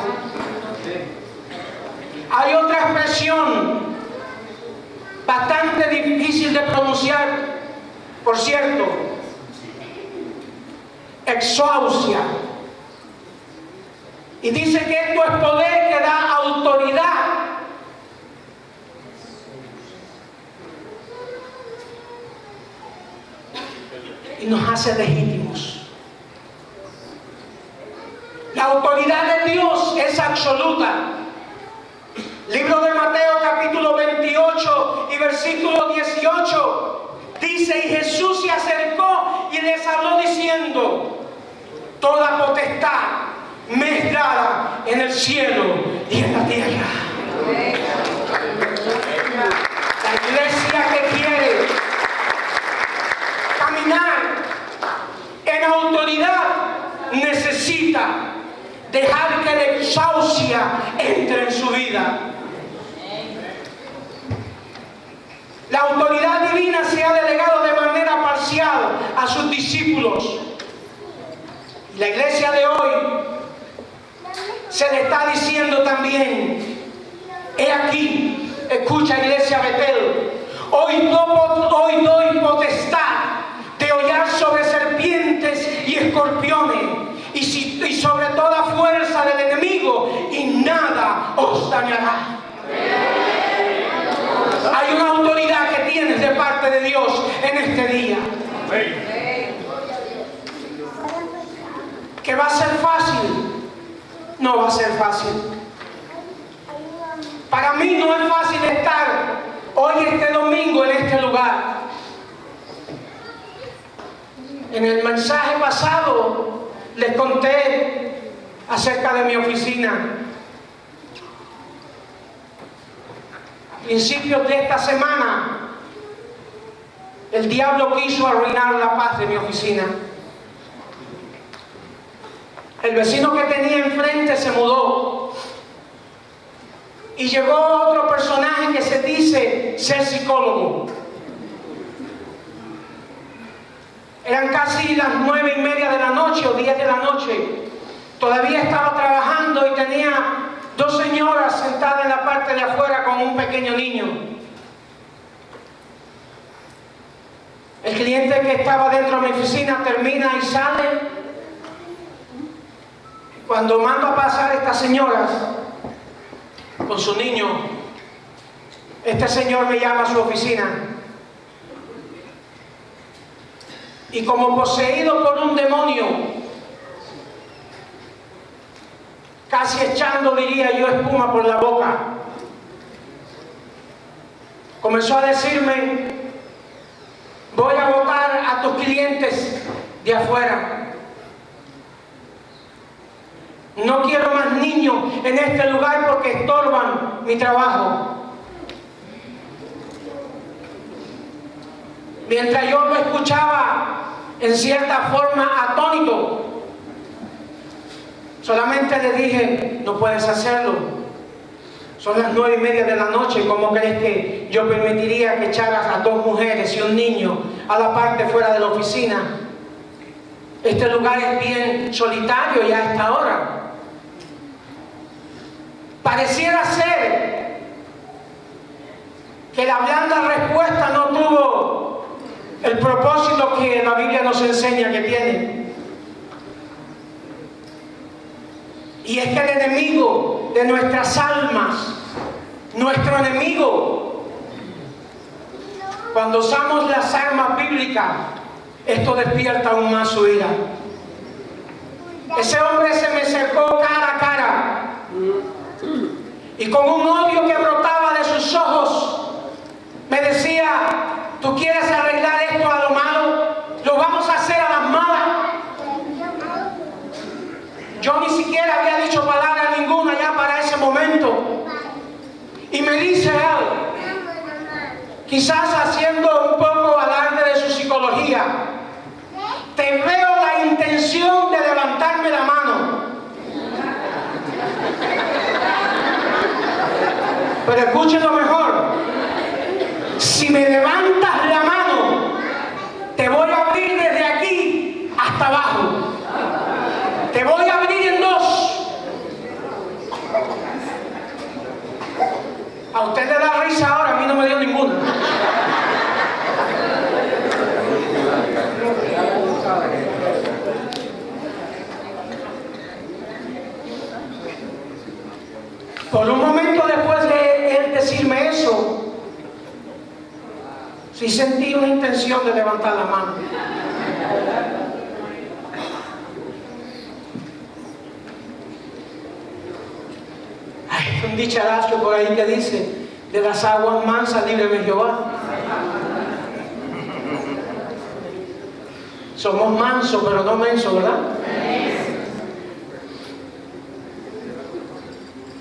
Hay otra expresión bastante difícil de pronunciar, por cierto: exousia. Y dice que esto es poder que da autoridad. Y nos hace legítimos. La autoridad de Dios es absoluta. Libro de Mateo capítulo 28. dice, y Jesús se acercó y les habló diciendo, toda potestad me es dada en el cielo y en la tierra. La iglesia que quiere caminar en autoridad necesita dejar que la exaucia entre en su vida. La autoridad divina se ha delegado de manera parcial a sus discípulos. La iglesia de hoy se le está diciendo también, he aquí, escucha iglesia Betel, hoy doy potestad de hollar sobre serpientes y escorpiones y sobre toda fuerza del enemigo, y nada os dañará. Hay una autoridad que tienes de parte de Dios en este día. ¿Que va a ser fácil? No va a ser fácil. Para mí no es fácil estar hoy, este domingo, en este lugar. En el mensaje pasado les conté acerca de mi oficina. A principios de esta semana, el diablo quiso arruinar la paz de mi oficina. El vecino que tenía enfrente se mudó y llegó otro personaje que se dice ser psicólogo. Eran casi las 9:30 de la noche o 10 de la noche. Todavía estaba trabajando y tenía dos señoras sentadas en la parte de afuera con un pequeño niño. El cliente que estaba dentro de mi oficina termina y sale. Cuando mando a pasar a estas señoras con su niño, este señor me llama a su oficina y, como poseído por un demonio, casi echando, diría yo, espuma por la boca, comenzó a decirme, voy a botar a tus clientes de afuera. No quiero más niños en este lugar porque estorban mi trabajo. Mientras yo lo escuchaba, en cierta forma atónito, solamente le dije, no puedes hacerlo. Son las 9:30 de la noche. ¿Cómo crees que yo permitiría que echaras a dos mujeres y un niño a la parte fuera de la oficina? Este lugar es bien solitario ya a esta hora. Pareciera ser que la blanda respuesta no tuvo el propósito que la Biblia nos enseña que tiene. Y es que el enemigo de nuestras almas, nuestro enemigo, cuando usamos las armas bíblicas, esto despierta aún más su ira. Ese hombre se me acercó cara a cara y con un odio que brotaba de sus ojos me decía, ¿tú quieres arreglar esto a lo malo? ¿Lo vamos a hacer a las malas? Yo ni siquiera había dicho palabra ninguna ya para ese momento. Y me dice él, quizás haciendo un poco alarde de su psicología, te veo la intención de levantarme la mano. Pero escúchenlo mejor. Si me levantas la mano, te voy a abrir desde aquí hasta abajo. Te voy a abrir en dos. A usted le da risa ahora, a mí no me dio ninguna. Por un momento después de él decirme eso, sí sentí una intención de levantar la mano. Hay un dicharazo por ahí que dice, de las aguas mansas líbreme Jehová. Somos mansos, pero no mensos, ¿verdad?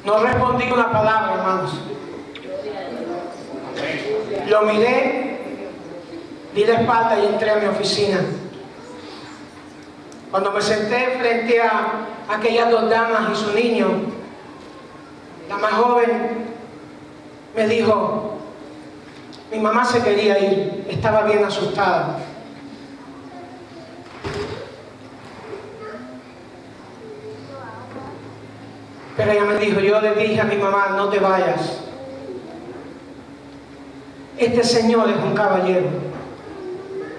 No respondí una palabra, hermanos. Lo miré, di la espalda y entré a mi oficina. Cuando me senté frente a aquellas dos damas y su niño, la más joven me dijo, mi mamá se quería ir, estaba bien asustada. Pero ella me dijo, yo le dije a mi mamá, no te vayas. Este señor es un caballero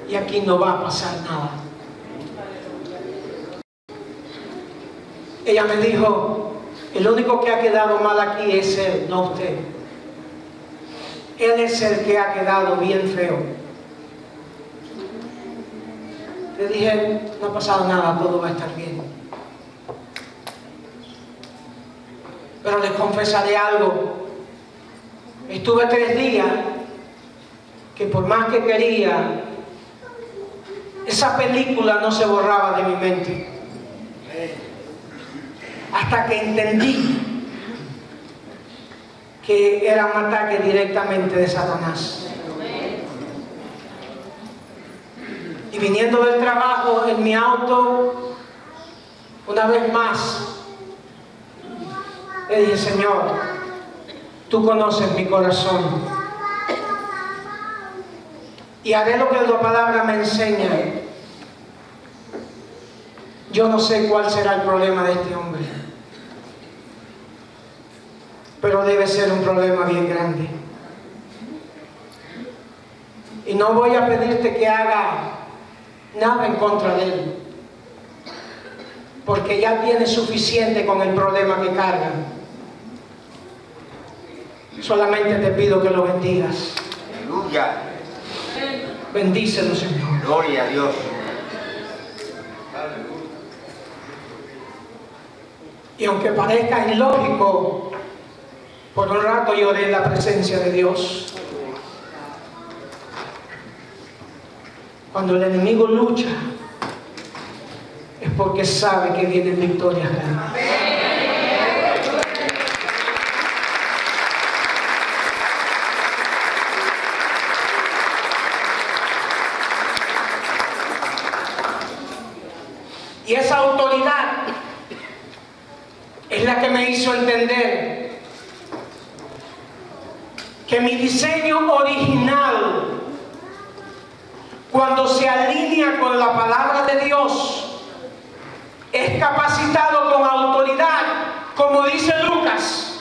y aquí no va a pasar nada. Ella me dijo, el único que ha quedado mal aquí es él, no usted. Él es el que ha quedado bien feo. Le dije, no ha pasado nada, todo va a estar bien. Pero les confesaré algo. Estuve 3 días que por más que quería, esa película no se borraba de mi mente. Hasta que entendí que era un ataque directamente de Satanás. Y viniendo del trabajo en mi auto, una vez más, le dije, Señor, tú conoces mi corazón y haré lo que la palabra me enseña. Yo no sé cuál será el problema de este hombre, pero debe ser un problema bien grande. Y no voy a pedirte que haga nada en contra de él, porque ya tiene suficiente con el problema que carga. Solamente te pido que lo bendigas. Aleluya. Bendícelo, Señor. Gloria a Dios. Y aunque parezca ilógico, por un rato lloré en la presencia de Dios. Cuando el enemigo lucha, es porque sabe que vienen victorias grandes. Y esa autoridad es la que me hizo entender que mi diseño original, cuando se alinea con la palabra de Dios, es capacitado con autoridad, como dice Lucas,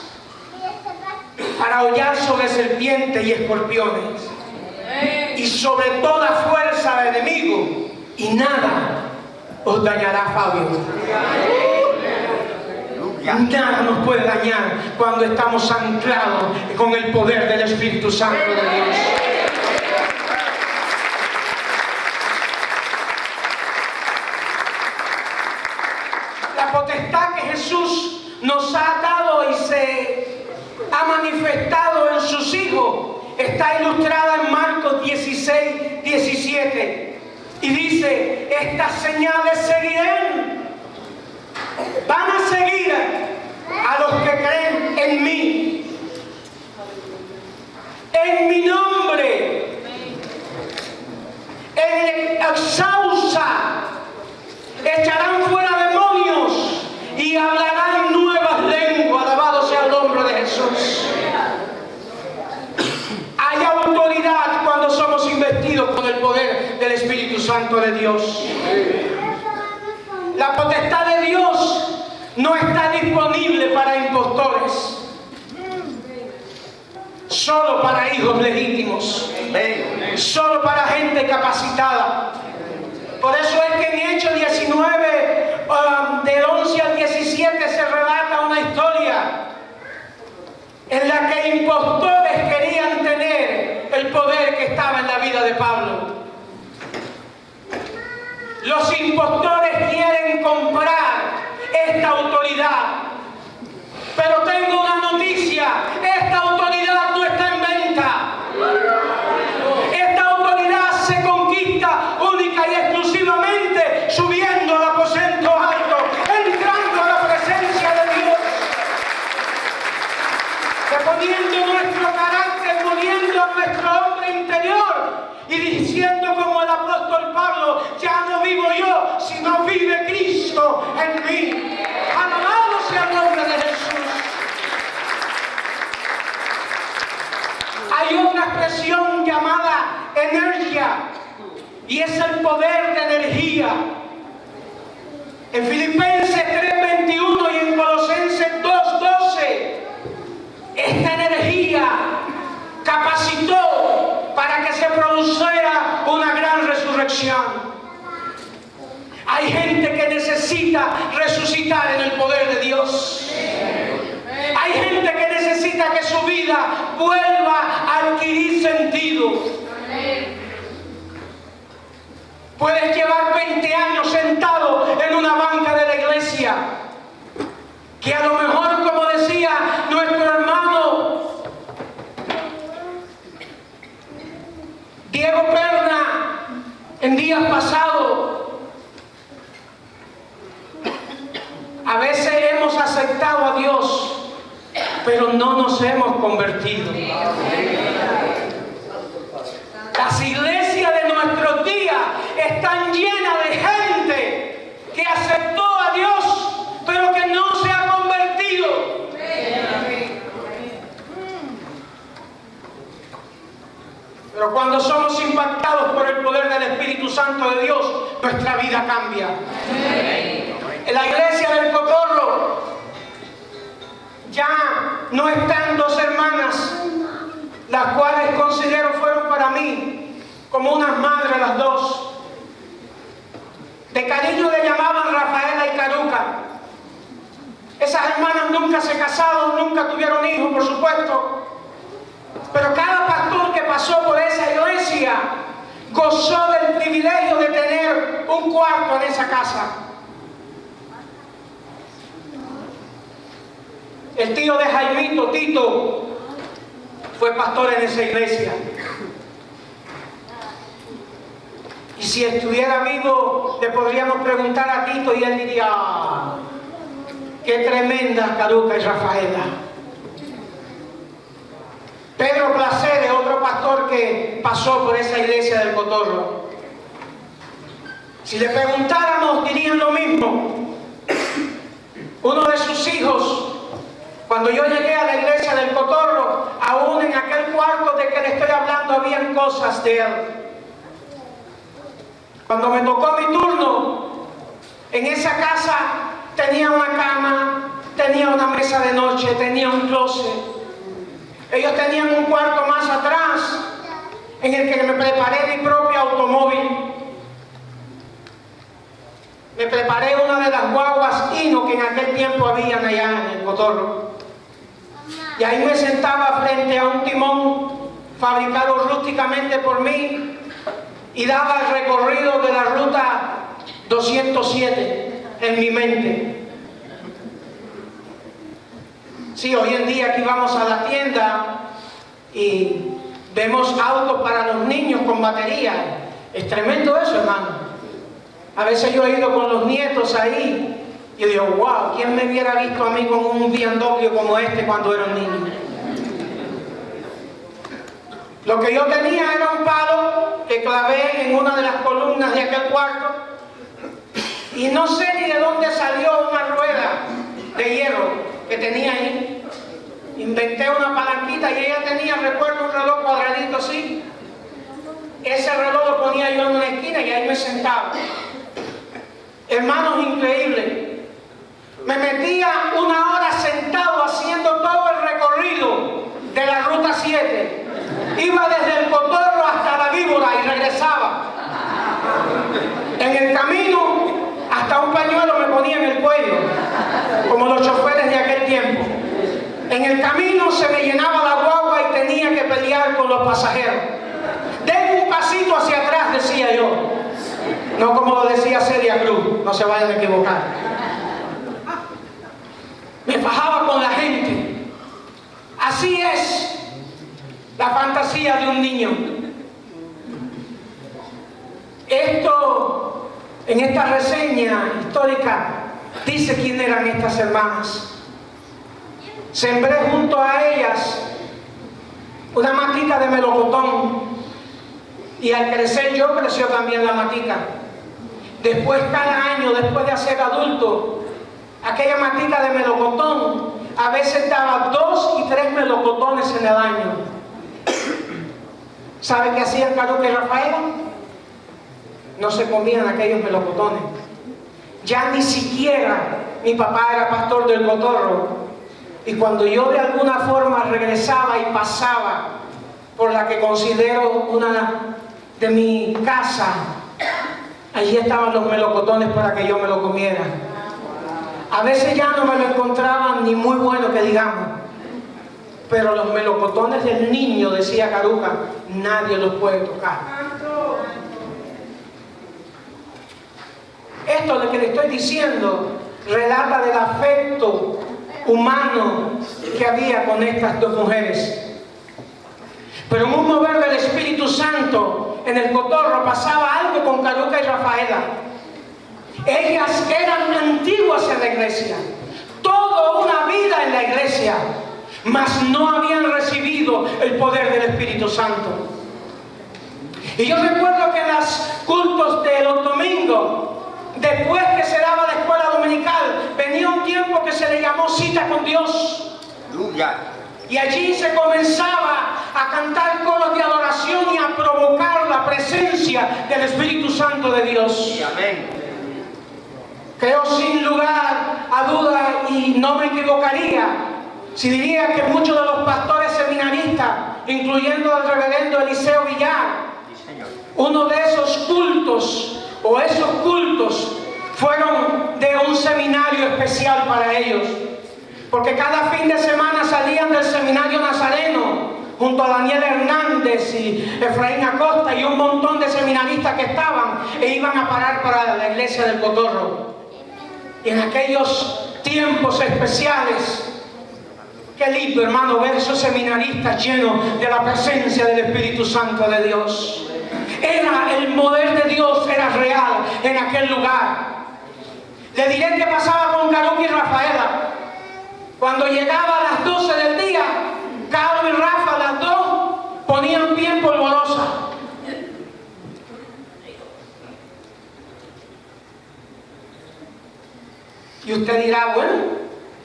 para hollar sobre serpientes y escorpiones y sobre toda fuerza del enemigo, y nada os dañará, Fabio. Nada nos puede dañar cuando estamos anclados con el poder del Espíritu Santo de Dios. La potestad que Jesús nos ha dado y se ha manifestado en sus hijos está ilustrada en Marcos 16, 17. Y dice, estas señales seguirán, van a seguir a los que creen en mí. En mi nombre, en exausa, echarán fuera demonios y hablarán nuevas lenguas. Alabado sea el nombre de Jesús. Hay autoridad cuando somos investidos con el poder del Espíritu Santo de Dios. La potestad de Dios no está disponible para impostores, solo para hijos legítimos, solo para gente capacitada. Por eso es que en Hechos 19, del 11 al 17, se relata una historia en la que impostores querían tener el poder que estaba en la vida de Pablo. Los impostores quieren comprar esta autoridad. Pero tengo una noticia: esta autoridad no está en venta. Esta autoridad se conquista única y exclusivamente y es el poder de energía. En Filipenses 3:21 y en Colosenses 2:12, esta energía capacitó para que se produjera una gran resurrección. Hay gente que necesita resucitar en el poder de Dios. Hay gente que necesita que su vida vuelva a adquirir sentido. Puedes llevar 20 años sentado en una banca de la iglesia, que a lo mejor, como decía nuestro hermano Diego Perna en días pasados, a veces hemos aceptado a Dios, pero no nos hemos convertido. Las iglesias de nuestros días están llenas de gente que aceptó a Dios, pero que no se ha convertido. Pero cuando somos impactados por el poder del Espíritu Santo de Dios, nuestra vida cambia. En la iglesia del Cotorro ya no están dos hermanas, las cuales considero fueron para mí como unas madres las dos. De cariño le llamaban Rafaela y Caruca. Esas hermanas nunca se casaron, nunca tuvieron hijos, por supuesto. Pero cada pastor que pasó por esa iglesia gozó del privilegio de tener un cuarto en esa casa. El tío de Jaimito, Tito, fue pastor en esa iglesia. Y si estuviera vivo, le podríamos preguntar a Tito y él diría: ¡qué tremenda Caruca y Rafaela! Pedro Placeres, otro pastor que pasó por esa iglesia del Cotorro. Si le preguntáramos, dirían lo mismo. Uno de sus hijos, cuando yo llegué a la iglesia del Cotorro, aún en aquel cuarto de que le estoy hablando, habían cosas de él. Cuando me tocó mi turno, en esa casa tenía una cama, tenía una mesa de noche, tenía un closet. Ellos tenían un cuarto más atrás, en el que me preparé mi propio automóvil. Me preparé una de las guaguas Hino que en aquel tiempo habían allá en el Cotorro. Y ahí me sentaba frente a un timón fabricado rústicamente por mí y daba el recorrido de la ruta 207 en mi mente. Sí, hoy en día aquí vamos a la tienda y vemos autos para los niños con batería. Es tremendo eso, hermano. A veces yo he ido con los nietos ahí y digo: wow, ¿quién me hubiera visto a mí con un BMW como este cuando era un niño? Lo que yo tenía era un palo que clavé en una de las columnas de aquel cuarto y no sé ni de dónde salió una rueda de hierro que tenía ahí. Inventé una palanquita y ella tenía, recuerdo, un reloj cuadradito así. Ese reloj lo ponía yo en una esquina y ahí me sentaba. Hermanos, increíble. Me metía una hora sentado haciendo todo el recorrido de la ruta 7. Iba desde el Cotorro hasta la Víbora y regresaba. En el camino, hasta un pañuelo me ponía en el cuello, como los choferes de aquel tiempo. En el camino se me llenaba la guagua y tenía que pelear con los pasajeros. Den un pasito hacia atrás, decía yo. No como lo decía Celia Cruz, no se vayan a equivocar. Me fajaba con la gente. Así es la fantasía de un niño. Esto, en esta reseña histórica, dice quién eran estas hermanas. Sembré junto a ellas una matica de melocotón y al crecer yo, creció también la matica. Después, cada año, después de ser adulto, aquella matica de melocotón a veces daba 2 y 3 melocotones en el año. ¿Sabe qué hacían Caruca y Rafaela? no se comían aquellos melocotones. Ya ni siquiera mi papá era pastor del Cotorro. Y cuando yo de alguna forma regresaba y pasaba por la que considero una de mi casa, allí estaban los melocotones para que yo me lo comiera. A veces ya no me lo encontraban ni muy bueno que digamos, pero los melocotones del niño, decía Caruca, nadie los puede tocar. Esto lo que le estoy diciendo relata del afecto humano que había con estas dos mujeres. Pero en un mover del Espíritu Santo en el Cotorro pasaba algo con Caruca y Rafaela. Ellas eran antiguas en la iglesia, toda una vida en la iglesia, mas no habían recibido el poder del Espíritu Santo. Y yo recuerdo que en los cultos de los domingos, después que se daba la escuela dominical, venía un tiempo que se le llamó cita con Dios. Y allí se comenzaba a cantar coros de adoración y a provocar la presencia del Espíritu Santo de Dios. Amén. Creo sin lugar a duda, y no me equivocaría si diría que muchos de los pastores seminaristas, incluyendo al reverendo Eliseo Villar, uno de esos cultos o esos cultos fueron de un seminario especial para ellos, porque cada fin de semana salían del seminario nazareno junto a Daniel Hernández y Efraín Acosta y un montón de seminaristas que estaban e iban a parar para la iglesia del Cotorro. Y en aquellos tiempos especiales, qué lindo, hermano, ver esos seminaristas llenos de la presencia del Espíritu Santo de Dios. Era el poder de Dios, era real en aquel lugar. Le diré que pasaba con Caruca y Rafaela. Cuando llegaba a las 12 del día, Caro y Rafa, las dos, ponían pie en polvorosa. Y usted dirá, bueno,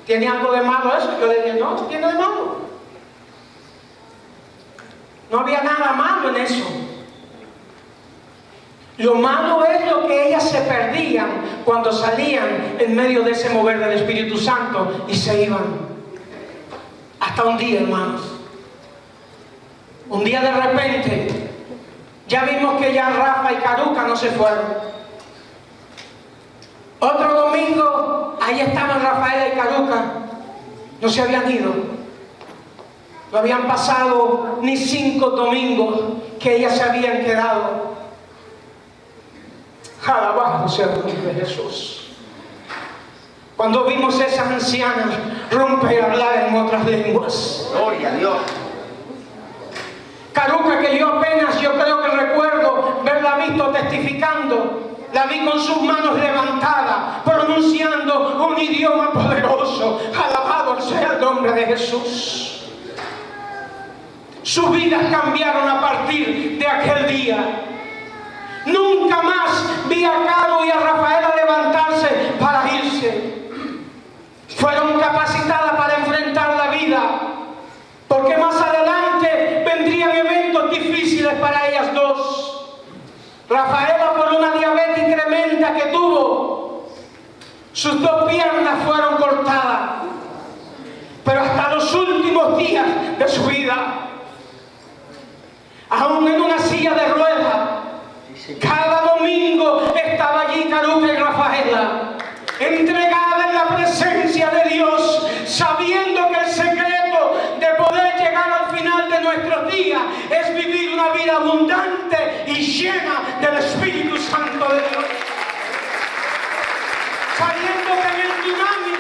¿tiene algo de malo eso? Yo le dije, no, no tiene de malo. No había nada malo en eso. Lo malo es lo que ellas se perdían cuando salían en medio de ese mover del Espíritu Santo y se iban. Hasta un día, hermanos. Un día de repente, ya vimos que ya Rafa y Caruca no se fueron. Otro domingo, ahí estaban Rafaela y Caruca, no se habían ido. No habían pasado ni 5 domingos que ellas se habían quedado. Alabado sea el nombre de Jesús. Cuando vimos esas ancianas romper a hablar en otras lenguas. Gloria a Dios. Caruca, que yo apenas, yo creo que recuerdo verla visto testificando. La vi con sus manos levantadas, pronunciando un idioma poderoso. Alabado sea el nombre de Jesús. Sus vidas cambiaron a partir de aquel día. Nunca más vi a Caro y a Rafaela levantarse para irse. Fueron capacitadas para enfrentar la vida, porque más adelante vendrían eventos difíciles para ellas dos. Rafaela, por una diabetes tremenda que tuvo, sus 2 piernas fueron cortadas, pero hasta los últimos días de su vida, aún en una silla de ruedas, cada domingo estaba allí Caruca y Rafaela, entregada en la presencia de Dios, sabiendo que el secreto de poder llegar al final de nuestros días es vivir una vida abundante y llena del Espíritu Santo de Dios. Sabiendo que en el dunamis,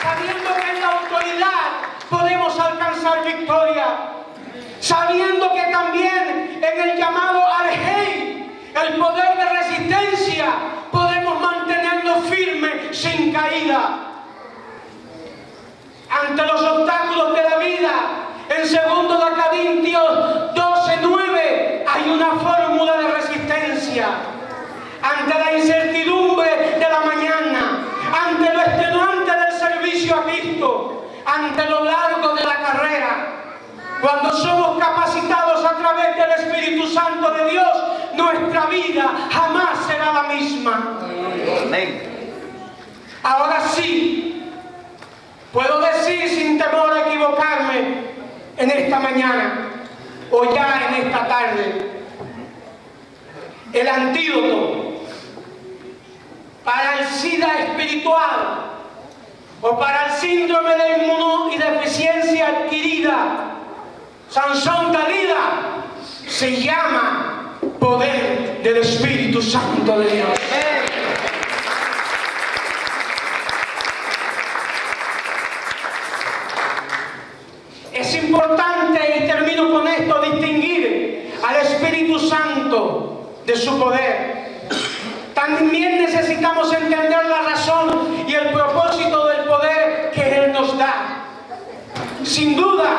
sabiendo que en la autoridad podemos alcanzar victoria, sabiendo que también en el llamado Argei, el poder de resistencia, podemos mantenernos firmes sin caída. Ante los obstáculos de la vida, en 2 Corintios 12:9 hay una fórmula de resistencia. Ante la incertidumbre de la mañana, ante lo extenuante del servicio a Cristo, ante lo largo de la carrera, cuando somos capacitados a través del Espíritu Santo de Dios, nuestra vida jamás será la misma. Amén. Ahora sí, puedo decir sin temor a equivocarme en esta mañana o ya en esta tarde, el antídoto para el SIDA espiritual o para el síndrome de inmunodeficiencia adquirida, Sansón Dalila, se llama poder del Espíritu Santo de Dios. Es importante, y termino con esto, distinguir al Espíritu Santo de su poder. También necesitamos entender la razón y el propósito del poder que Él nos da. Sin duda,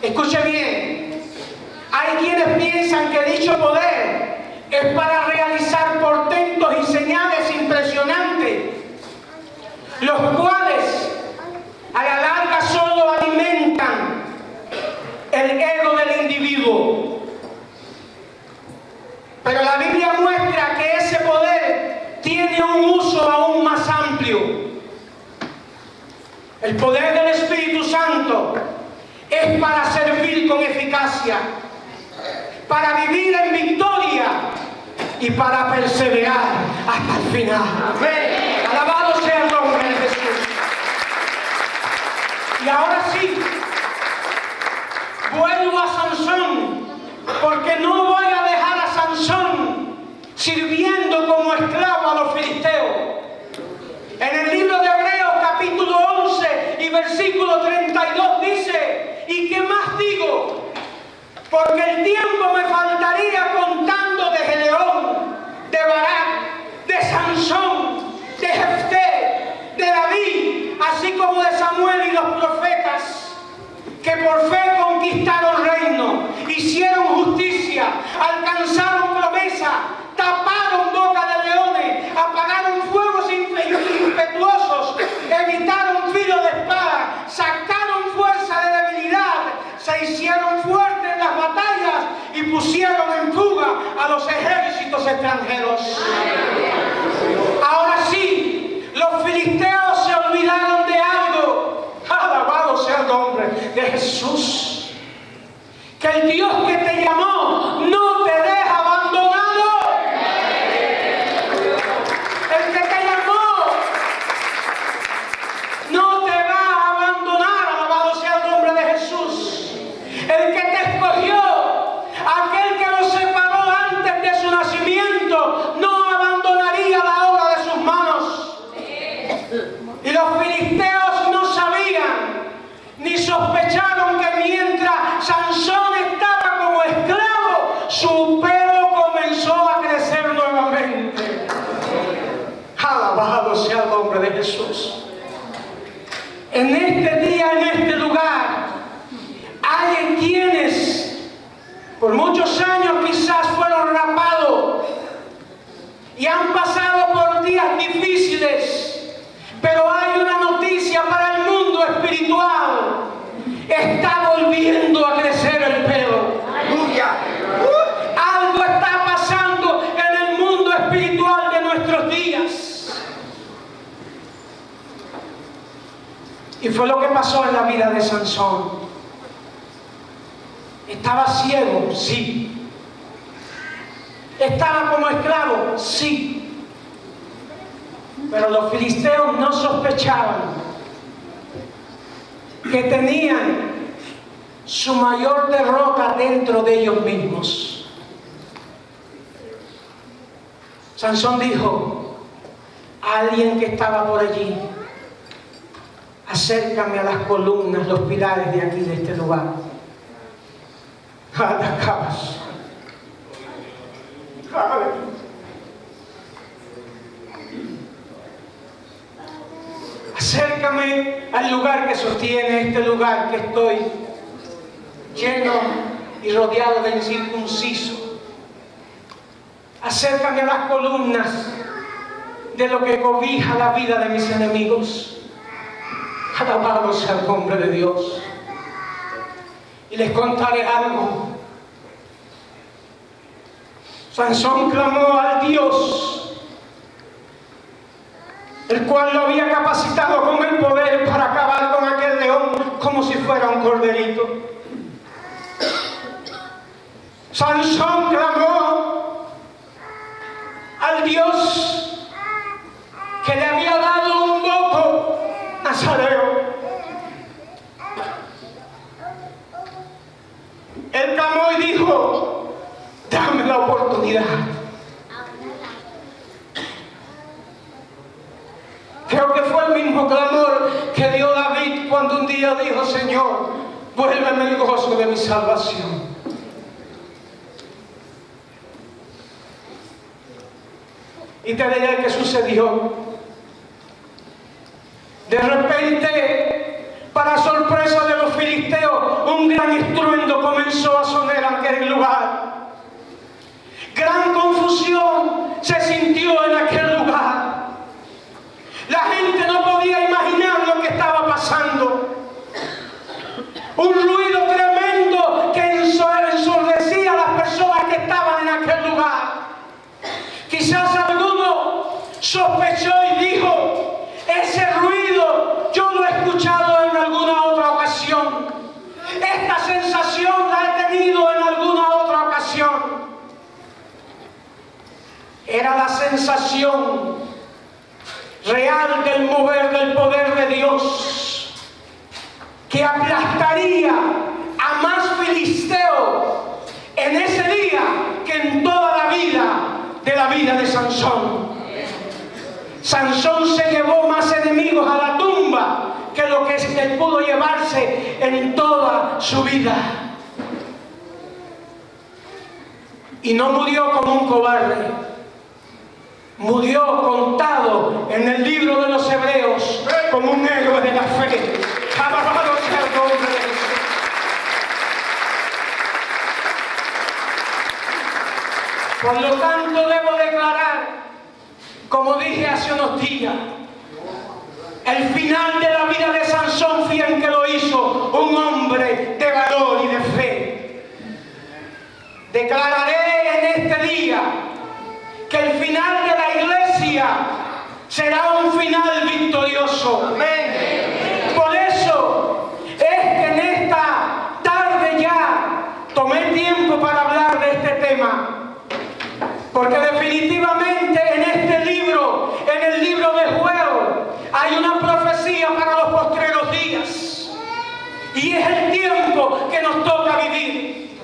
escuche bien, hay quienes piensan que dicho poder es para realizar portentos y señales impresionantes, los cuales a la larga solo alimentan el ego del individuo. Pero la Biblia muestra que ese poder tiene un uso aún más amplio. El poder del Espíritu Santo es para servir con eficacia, para vivir en victoria y para perseverar hasta el final. Amén. Alabado sea el nombre de Jesús. Y ahora sí, vuelvo a Sansón, porque no voy a dejar a Sansón sirviendo como esclavo a los filisteos. En el libro de Hebreos capítulo 11 y versículo 32 dice: ¿y qué más digo? Porque el tiempo me faltaría contando de Gedeón, de Barak, de Sansón, de Jefté, de David, así como de Samuel y los profetas, que por fe conquistaron reino, hicieron justicia, alcanzaron promesa, taparon boca de leones, apagaron fuegos impetuosos, evitaron filo de espada, sacaron fuerza de debilidad, se hicieron fuertes en las batallas y pusieron en fuga a los ejércitos extranjeros. Ahora sí, los filisteos se olvidaron de algo. Alabado sea el nombre de Jesús. Que el Dios que te llamó no te deja abandonado. El que te llamó no te va a abandonar. Alabado sea el nombre de Jesús. El que te escogió, aquel que lo separó antes de su nacimiento, no abandonaría la obra de sus manos. Y los filisteos no sabían ni sospecharon que mientras Sansón estaba como esclavo, su pelo comenzó a crecer nuevamente. Alabado sea el nombre de Jesús. En este día, en este lugar, hay quienes por muchos años quizás fueron rapados y han pasado por días difíciles. Pero hay una noticia para el mundo espiritual. Está volviendo a crecer el pelo. ¡Aleluya! Algo está pasando en el mundo espiritual de nuestros días. Y fue lo que pasó en la vida de Sansón. ¿Estaba ciego? Sí. ¿Estaba como esclavo? Sí. Pero los filisteos no sospechaban que tenían su mayor derrota dentro de ellos mismos. Sansón dijo a alguien que estaba por allí: acércame a las columnas, los pilares de aquí, de este lugar. Atacabas. Acércame al lugar que sostiene este lugar que estoy lleno y rodeado de incircunciso. Acércame a las columnas de lo que cobija la vida de mis enemigos. Alabado sea el nombre de Dios. Y les contaré algo. Sansón clamó al Dios, el cual lo había capacitado con el poder para acabar con aquel león como si fuera un corderito. Sansón clamó al Dios que le había dado un voto nazareo. Él clamó y dijo: dame la oportunidad. Creo que fue el mismo clamor que dio David cuando un día dijo: Señor, vuélveme el gozo de mi salvación. Y te diré qué sucedió. De repente, para sorpresa de los filisteos, un gran estruendo comenzó a sonar en aquel lugar. Gran confusión se sintió en aquel lugar. La gente no podía imaginar lo que estaba pasando. Un ruido tremendo que ensordecía a las personas que estaban en aquel lugar. Quizás alguno sospechó y dijo: ese ruido yo lo he escuchado en alguna otra ocasión. Esta sensación la he tenido en alguna otra ocasión. Era la sensación real del mover del poder de Dios, que aplastaría a más filisteo en ese día que en toda la vida de Sansón. Sansón se llevó más enemigos a la tumba que lo que él pudo llevarse en toda su vida. Y no murió como un cobarde. Murió contado en el libro de los Hebreos como un héroe de la fe. Alabado sea el nombre de Jesús. Por lo tanto, debo declarar, como dije hace unos días, el final de la vida de Sansón fue en que lo hizo un hombre de valor y de fe. Declararé en este día que el final de la iglesia será un final victorioso. Amén. Por eso es que en esta tarde ya tomé tiempo para hablar de este tema. Porque definitivamente en este libro, en el libro de Joel, hay una profecía para los postreros días. Y es el tiempo que nos toca vivir.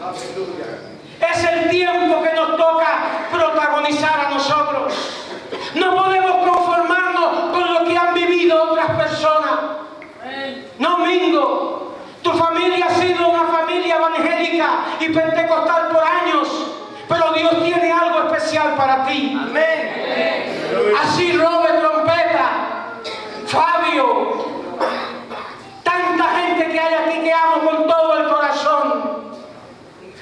Es el tiempo que nos toca protagonizar a nosotros. No podemos conformarnos con lo que han vivido otras personas. No, Mingo, tu familia ha sido una familia evangélica y pentecostal por años, pero Dios tiene algo especial para ti. Amén. Así Robert Trompeta, Fabio, tanta gente que hay aquí que amo con todo el corazón.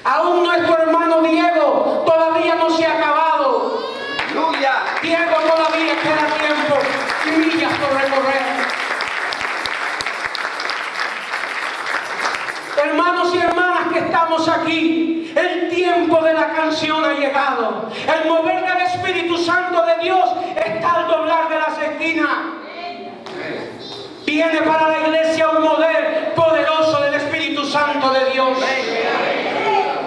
Aún nuestro hermano Diego todavía no se ha acabado. ¡Aleluya! Diego todavía queda tiempo y millas por recorrer. Hermanos y hermanas que estamos aquí, el tiempo de la canción ha llegado. El mover del Espíritu Santo de Dios está al doblar de las esquinas. Viene para la iglesia un mover poderoso del Espíritu Santo de Dios.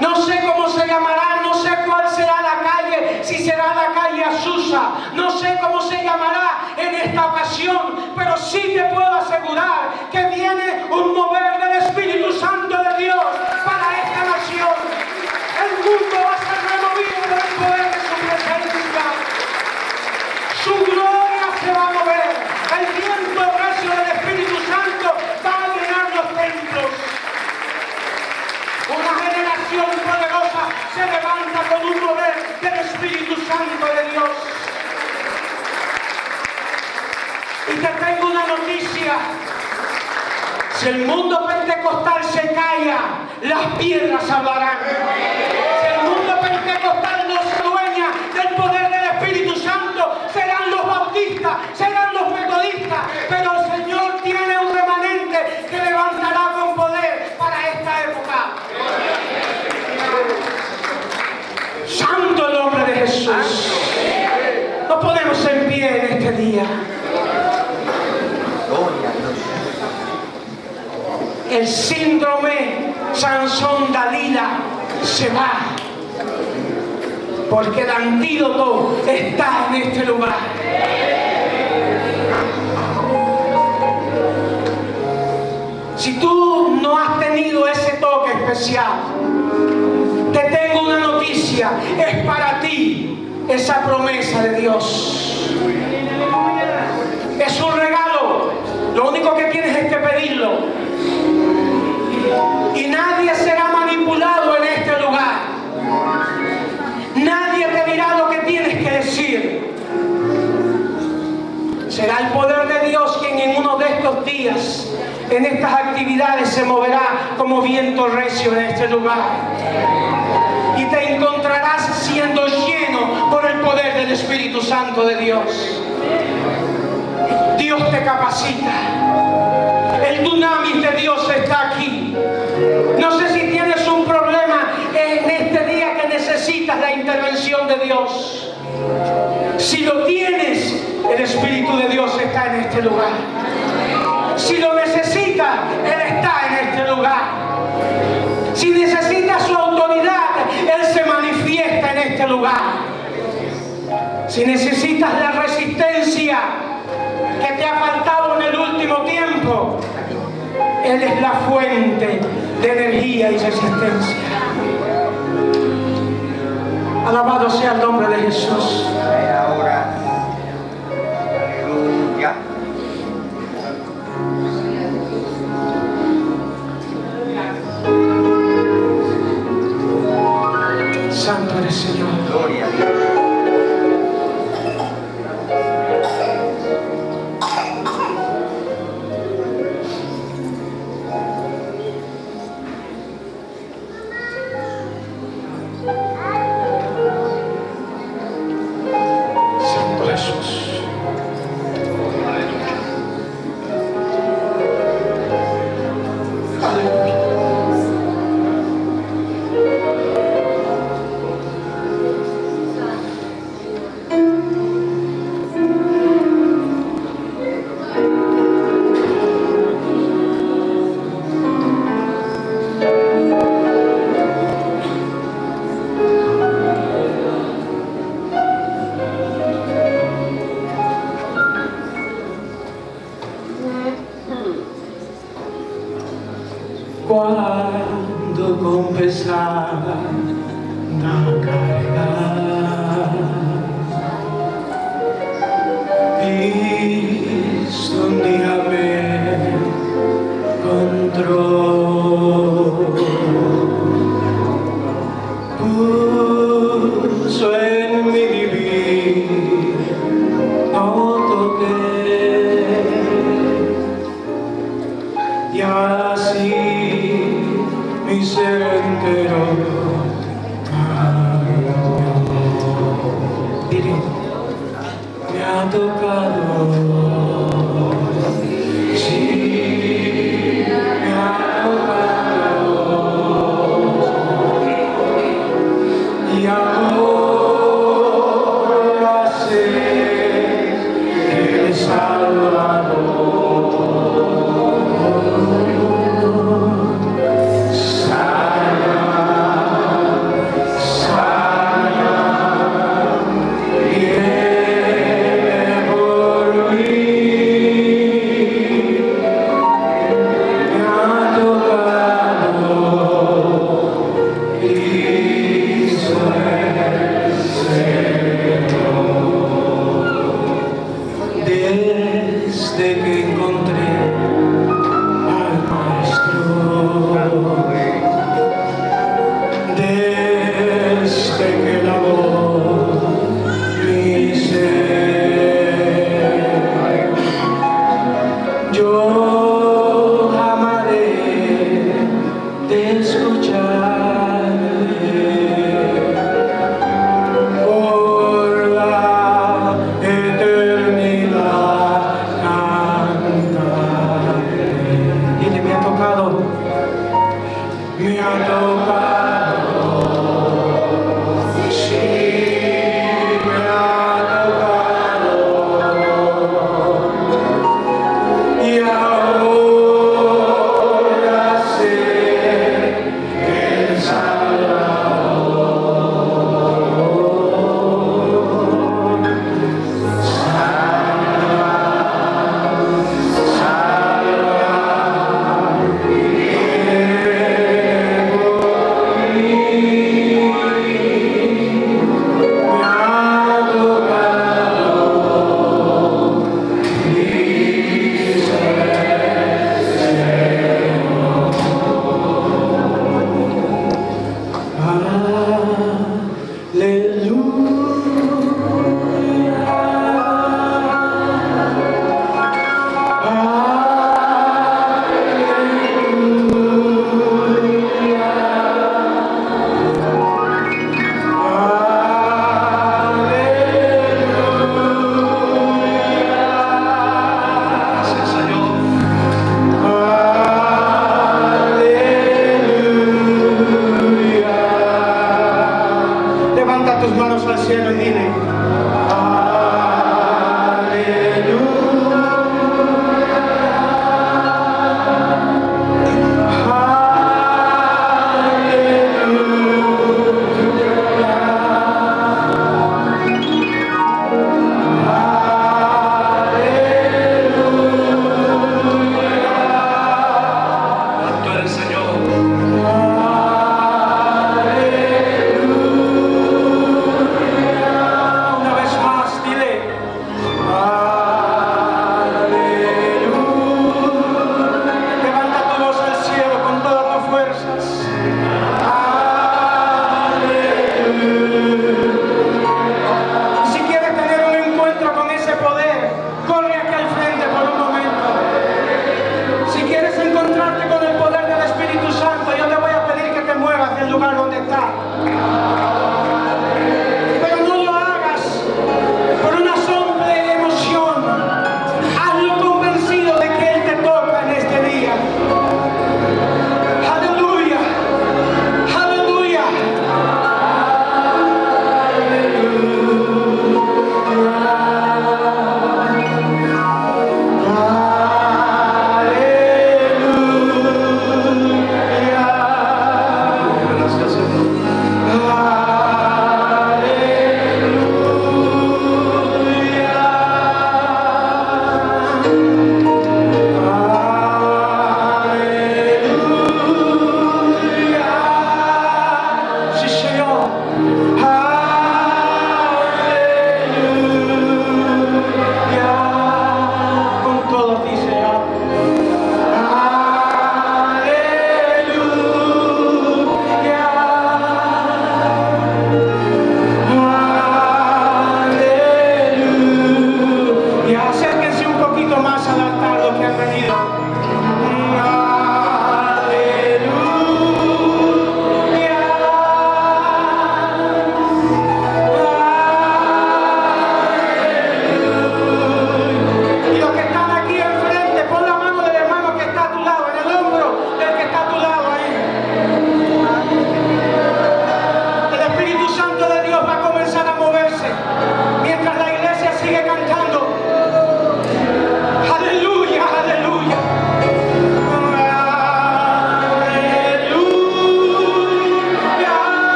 No sé cómo se llamará, no sé cuál será la calle, si será la calle Azusa, no sé cómo se llamará en esta ocasión, pero sí te puedo asegurar que viene un mover del Espíritu Santo de Dios para esta nación. El mundo va a ser removido por el poder de su presencia. Su gloria se va a mover. El viento recio del Espíritu Santo va a llenar los templos. Una generación poderosa se levanta con un poder del Espíritu Santo de Dios. Y te tengo una noticia. Si el mundo pentecostal se calla, las piedras hablarán. Si el mundo pentecostal no se dueña del poder del Espíritu Santo, serán los bautistas, serán los metodistas, pero el Señor tiene un remanente que levantará con poder para esta época. Santo el nombre El síndrome Sansón Dalila se va, porque el antídoto está en este lugar. Si tú no has tenido ese toque especial, te tengo una noticia: es para ti esa promesa de Dios. Es un regalo, lo único que tienes es que pedirlo. Y nadie será manipulado en este lugar. Nadie te dirá lo que tienes que decir. Será el poder de Dios quien en uno de estos días, en estas actividades, se moverá como viento recio en este lugar. Y te encontrarás siendo lleno por el poder del Espíritu Santo de Dios. Dios te capacita. El dunamis de Dios está aquí. No sé si tienes un problema en este día que necesitas la intervención de Dios. Si lo tienes, el Espíritu de Dios está en este lugar. Si lo necesitas, Él está en este lugar. Si necesitas su autoridad, Él se manifiesta en este lugar. Si necesitas la resistencia que te ha faltado en el último tiempo, Él es la fuente de energía y resistencia. Alabado sea el nombre de Jesús. Ahora, aleluya. Santo eres, Señor. Gloria a Dios. Cuando con pesada carga Cristo un día me encontró, puso en mi divino toque y así mi ser entero cambió. Dile, me ha tocado. Sí, me ha tocado. Y ahora sé que el Salvador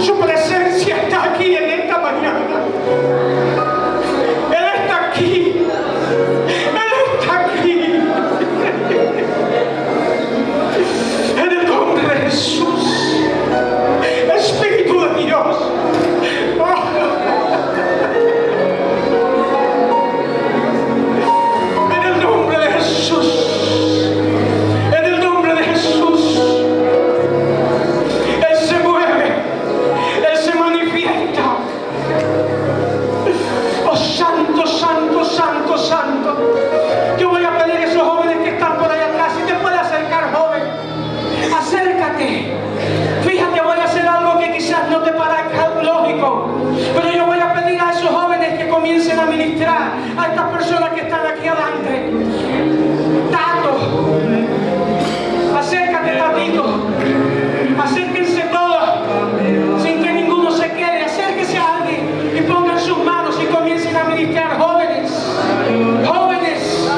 Su presencia está aquí en esta mañana. Él está aquí. Él está aquí. En el nombre de Jesús. Espíritu de Dios. En el nombre de Jesús. En el nombre de Jesús. Él se mueve. Él se manifiesta. Oh, santo, santo, santo, santo. Yo voy a pedir a esos jóvenes que están por allá atrás, si te puede acercar, joven, acércate. Fíjate, voy a hacer algo que quizás no te parezca lógico, pero yo voy a pedir a esos jóvenes que comiencen a ministrar a estas personas que están aquí adelante. Tato, acércate, Tatito. Acérquense todos, sin que ninguno se quede. Acérquese a alguien y pongan sus manos y comiencen a ministrar. Jóvenes, jóvenes,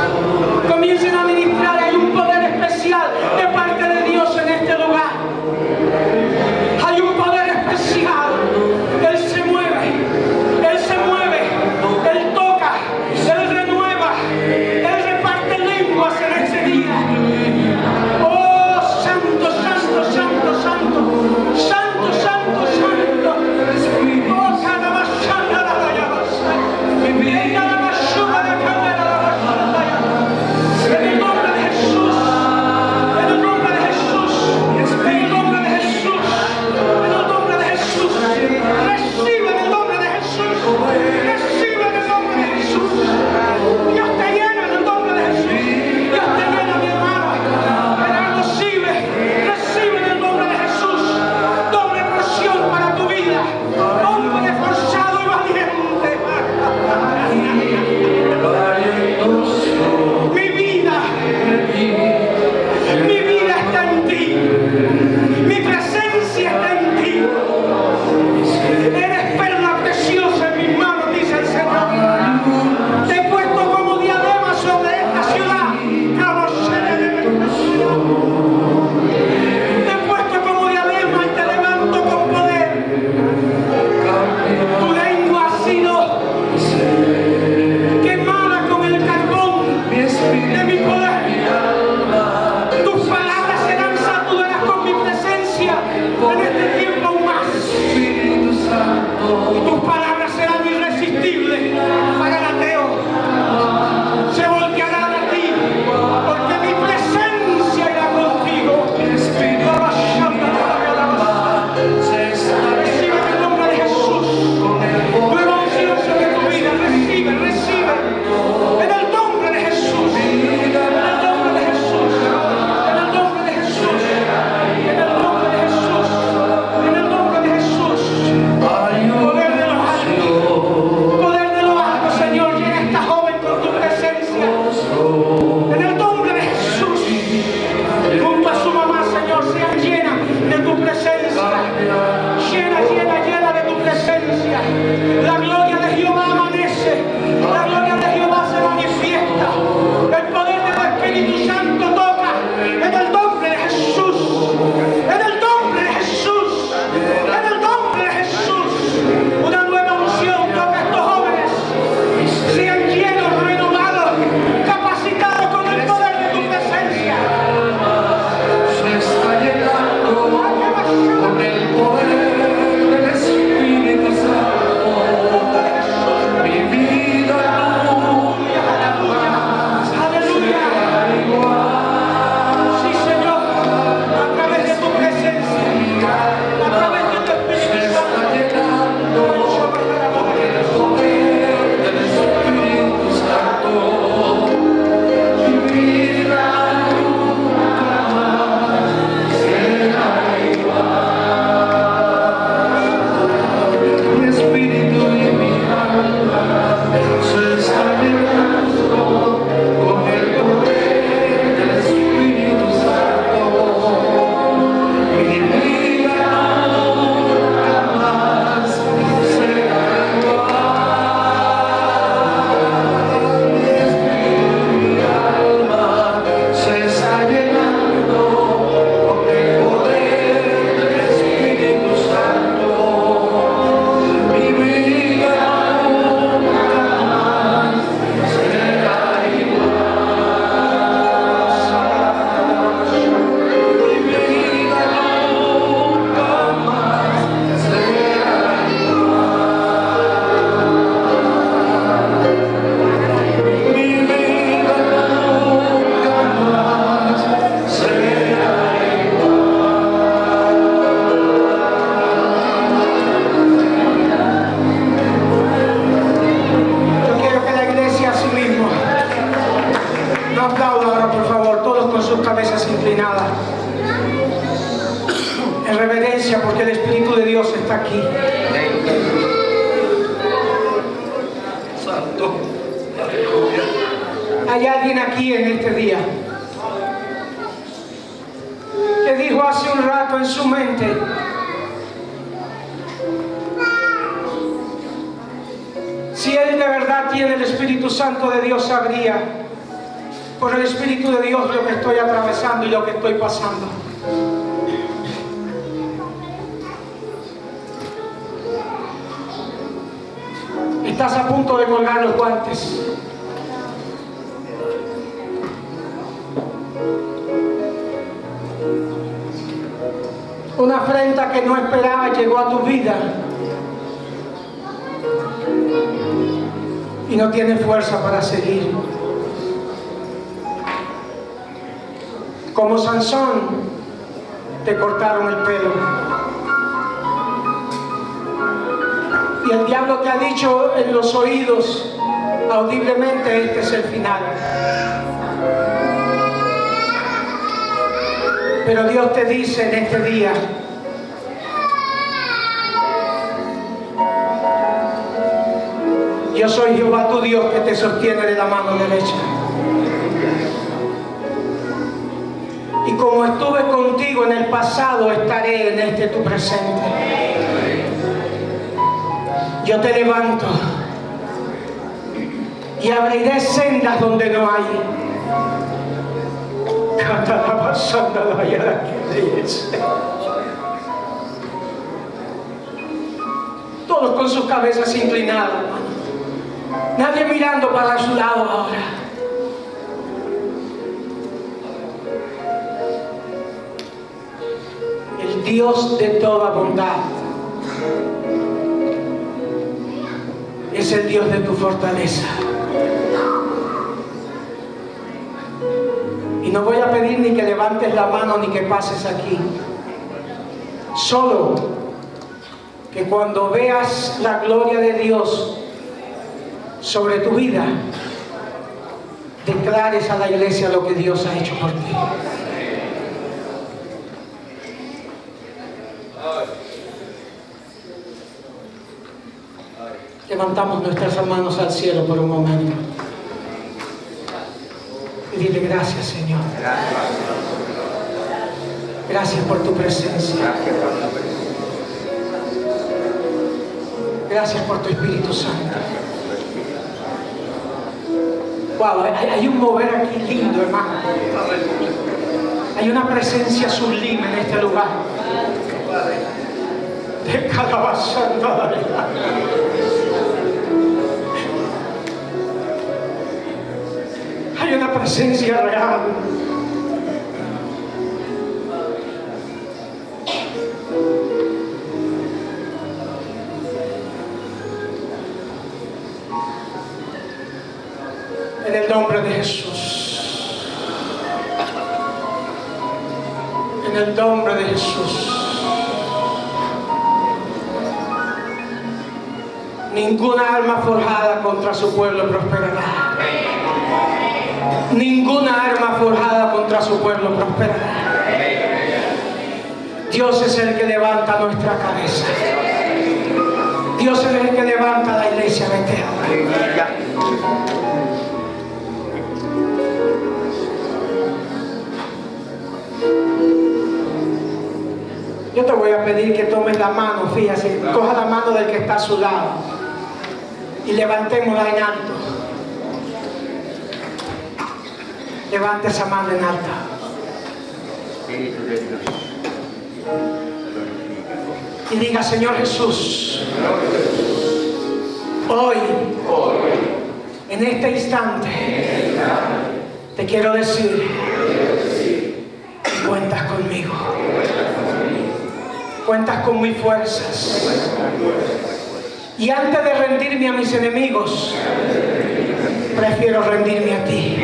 comiencen a ministrar. Hay un poder especial de parte de Dios en este lugar. Hay un poder especial. Él se mueve. Él se mueve. Él toca. Él renueva. Él reparte lenguas en ese día. Oh, santo, santo, santo, santo. Hay alguien aquí en este día que dijo hace un rato en su mente: si él de verdad tiene el Espíritu Santo de Dios, sabría por el Espíritu de Dios lo que estoy atravesando y lo que estoy pasando. Estás a punto de colgar los guantes. Una afrenta que no esperaba llegó a tu vida y no tienes fuerza para seguir. Como Sansón, te cortaron el pelo. Y el diablo te ha dicho en los oídos audiblemente: este es el final. Pero Dios te dice en este día: yo soy Jehová tu Dios, que te sostiene de la mano derecha. Y como estuve contigo en el pasado, estaré en este tu presente. Yo te levanto y abriré sendas donde no hay. Todos con sus cabezas inclinadas, nadie mirando para su lado ahora. El Dios de toda bondad es el Dios de tu fortaleza. Y no voy a pedir ni que levantes la mano ni que pases aquí. Solo que cuando veas la gloria de Dios sobre tu vida, declares a la iglesia lo que Dios ha hecho por ti. Levantamos nuestras manos al cielo por un momento y dile: gracias, Señor. Gracias por tu presencia. Gracias por tu Espíritu Santo. Wow, hay un mover aquí lindo, hermano. Hay una presencia sublime en este lugar. De calabaza. Hay una presencia real. En el nombre de Jesús. En el nombre de Jesús. Ninguna arma forjada contra su pueblo prosperará. Ninguna arma forjada contra su pueblo prosperará. Dios es el que levanta nuestra cabeza. Dios es el que levanta la iglesia Betel. Yo te voy a pedir que tomes la mano, fíjate, coja la mano del que está a su lado y levantémosla en alto. Levante esa mano en alto. Y diga: Señor Jesús, hoy, en este instante, te quiero decir: cuentas conmigo. Cuentas con mis fuerzas. Y antes de rendirme a mis enemigos, prefiero rendirme a ti.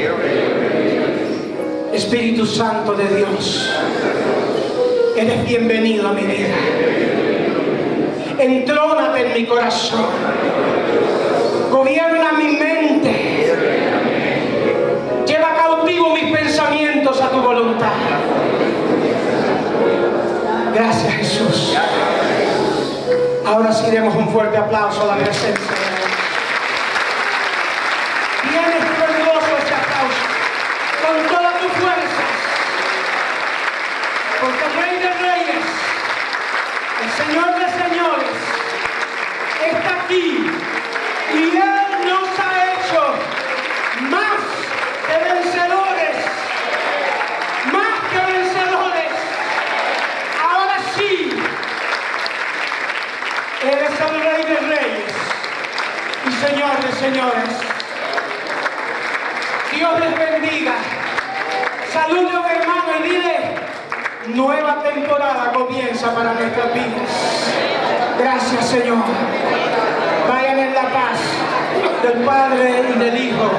Espíritu Santo de Dios, eres bienvenido a mi vida. Entrónate en mi corazón. Gobierna mi mente. Lleva cautivo mis pensamientos a tu voluntad. Gracias, Jesús. Ahora sí demos un fuerte aplauso a la presencia de Dios. Bien esplendoroso ese aplauso. Alabanza al Rey de Reyes y Señor de Señores. Dios les bendiga. Salude a un hermano y dile: nueva temporada comienza para nuestras vidas. Gracias, Señor. Vayan en la paz del Padre y del Hijo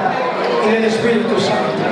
y del Espíritu Santo.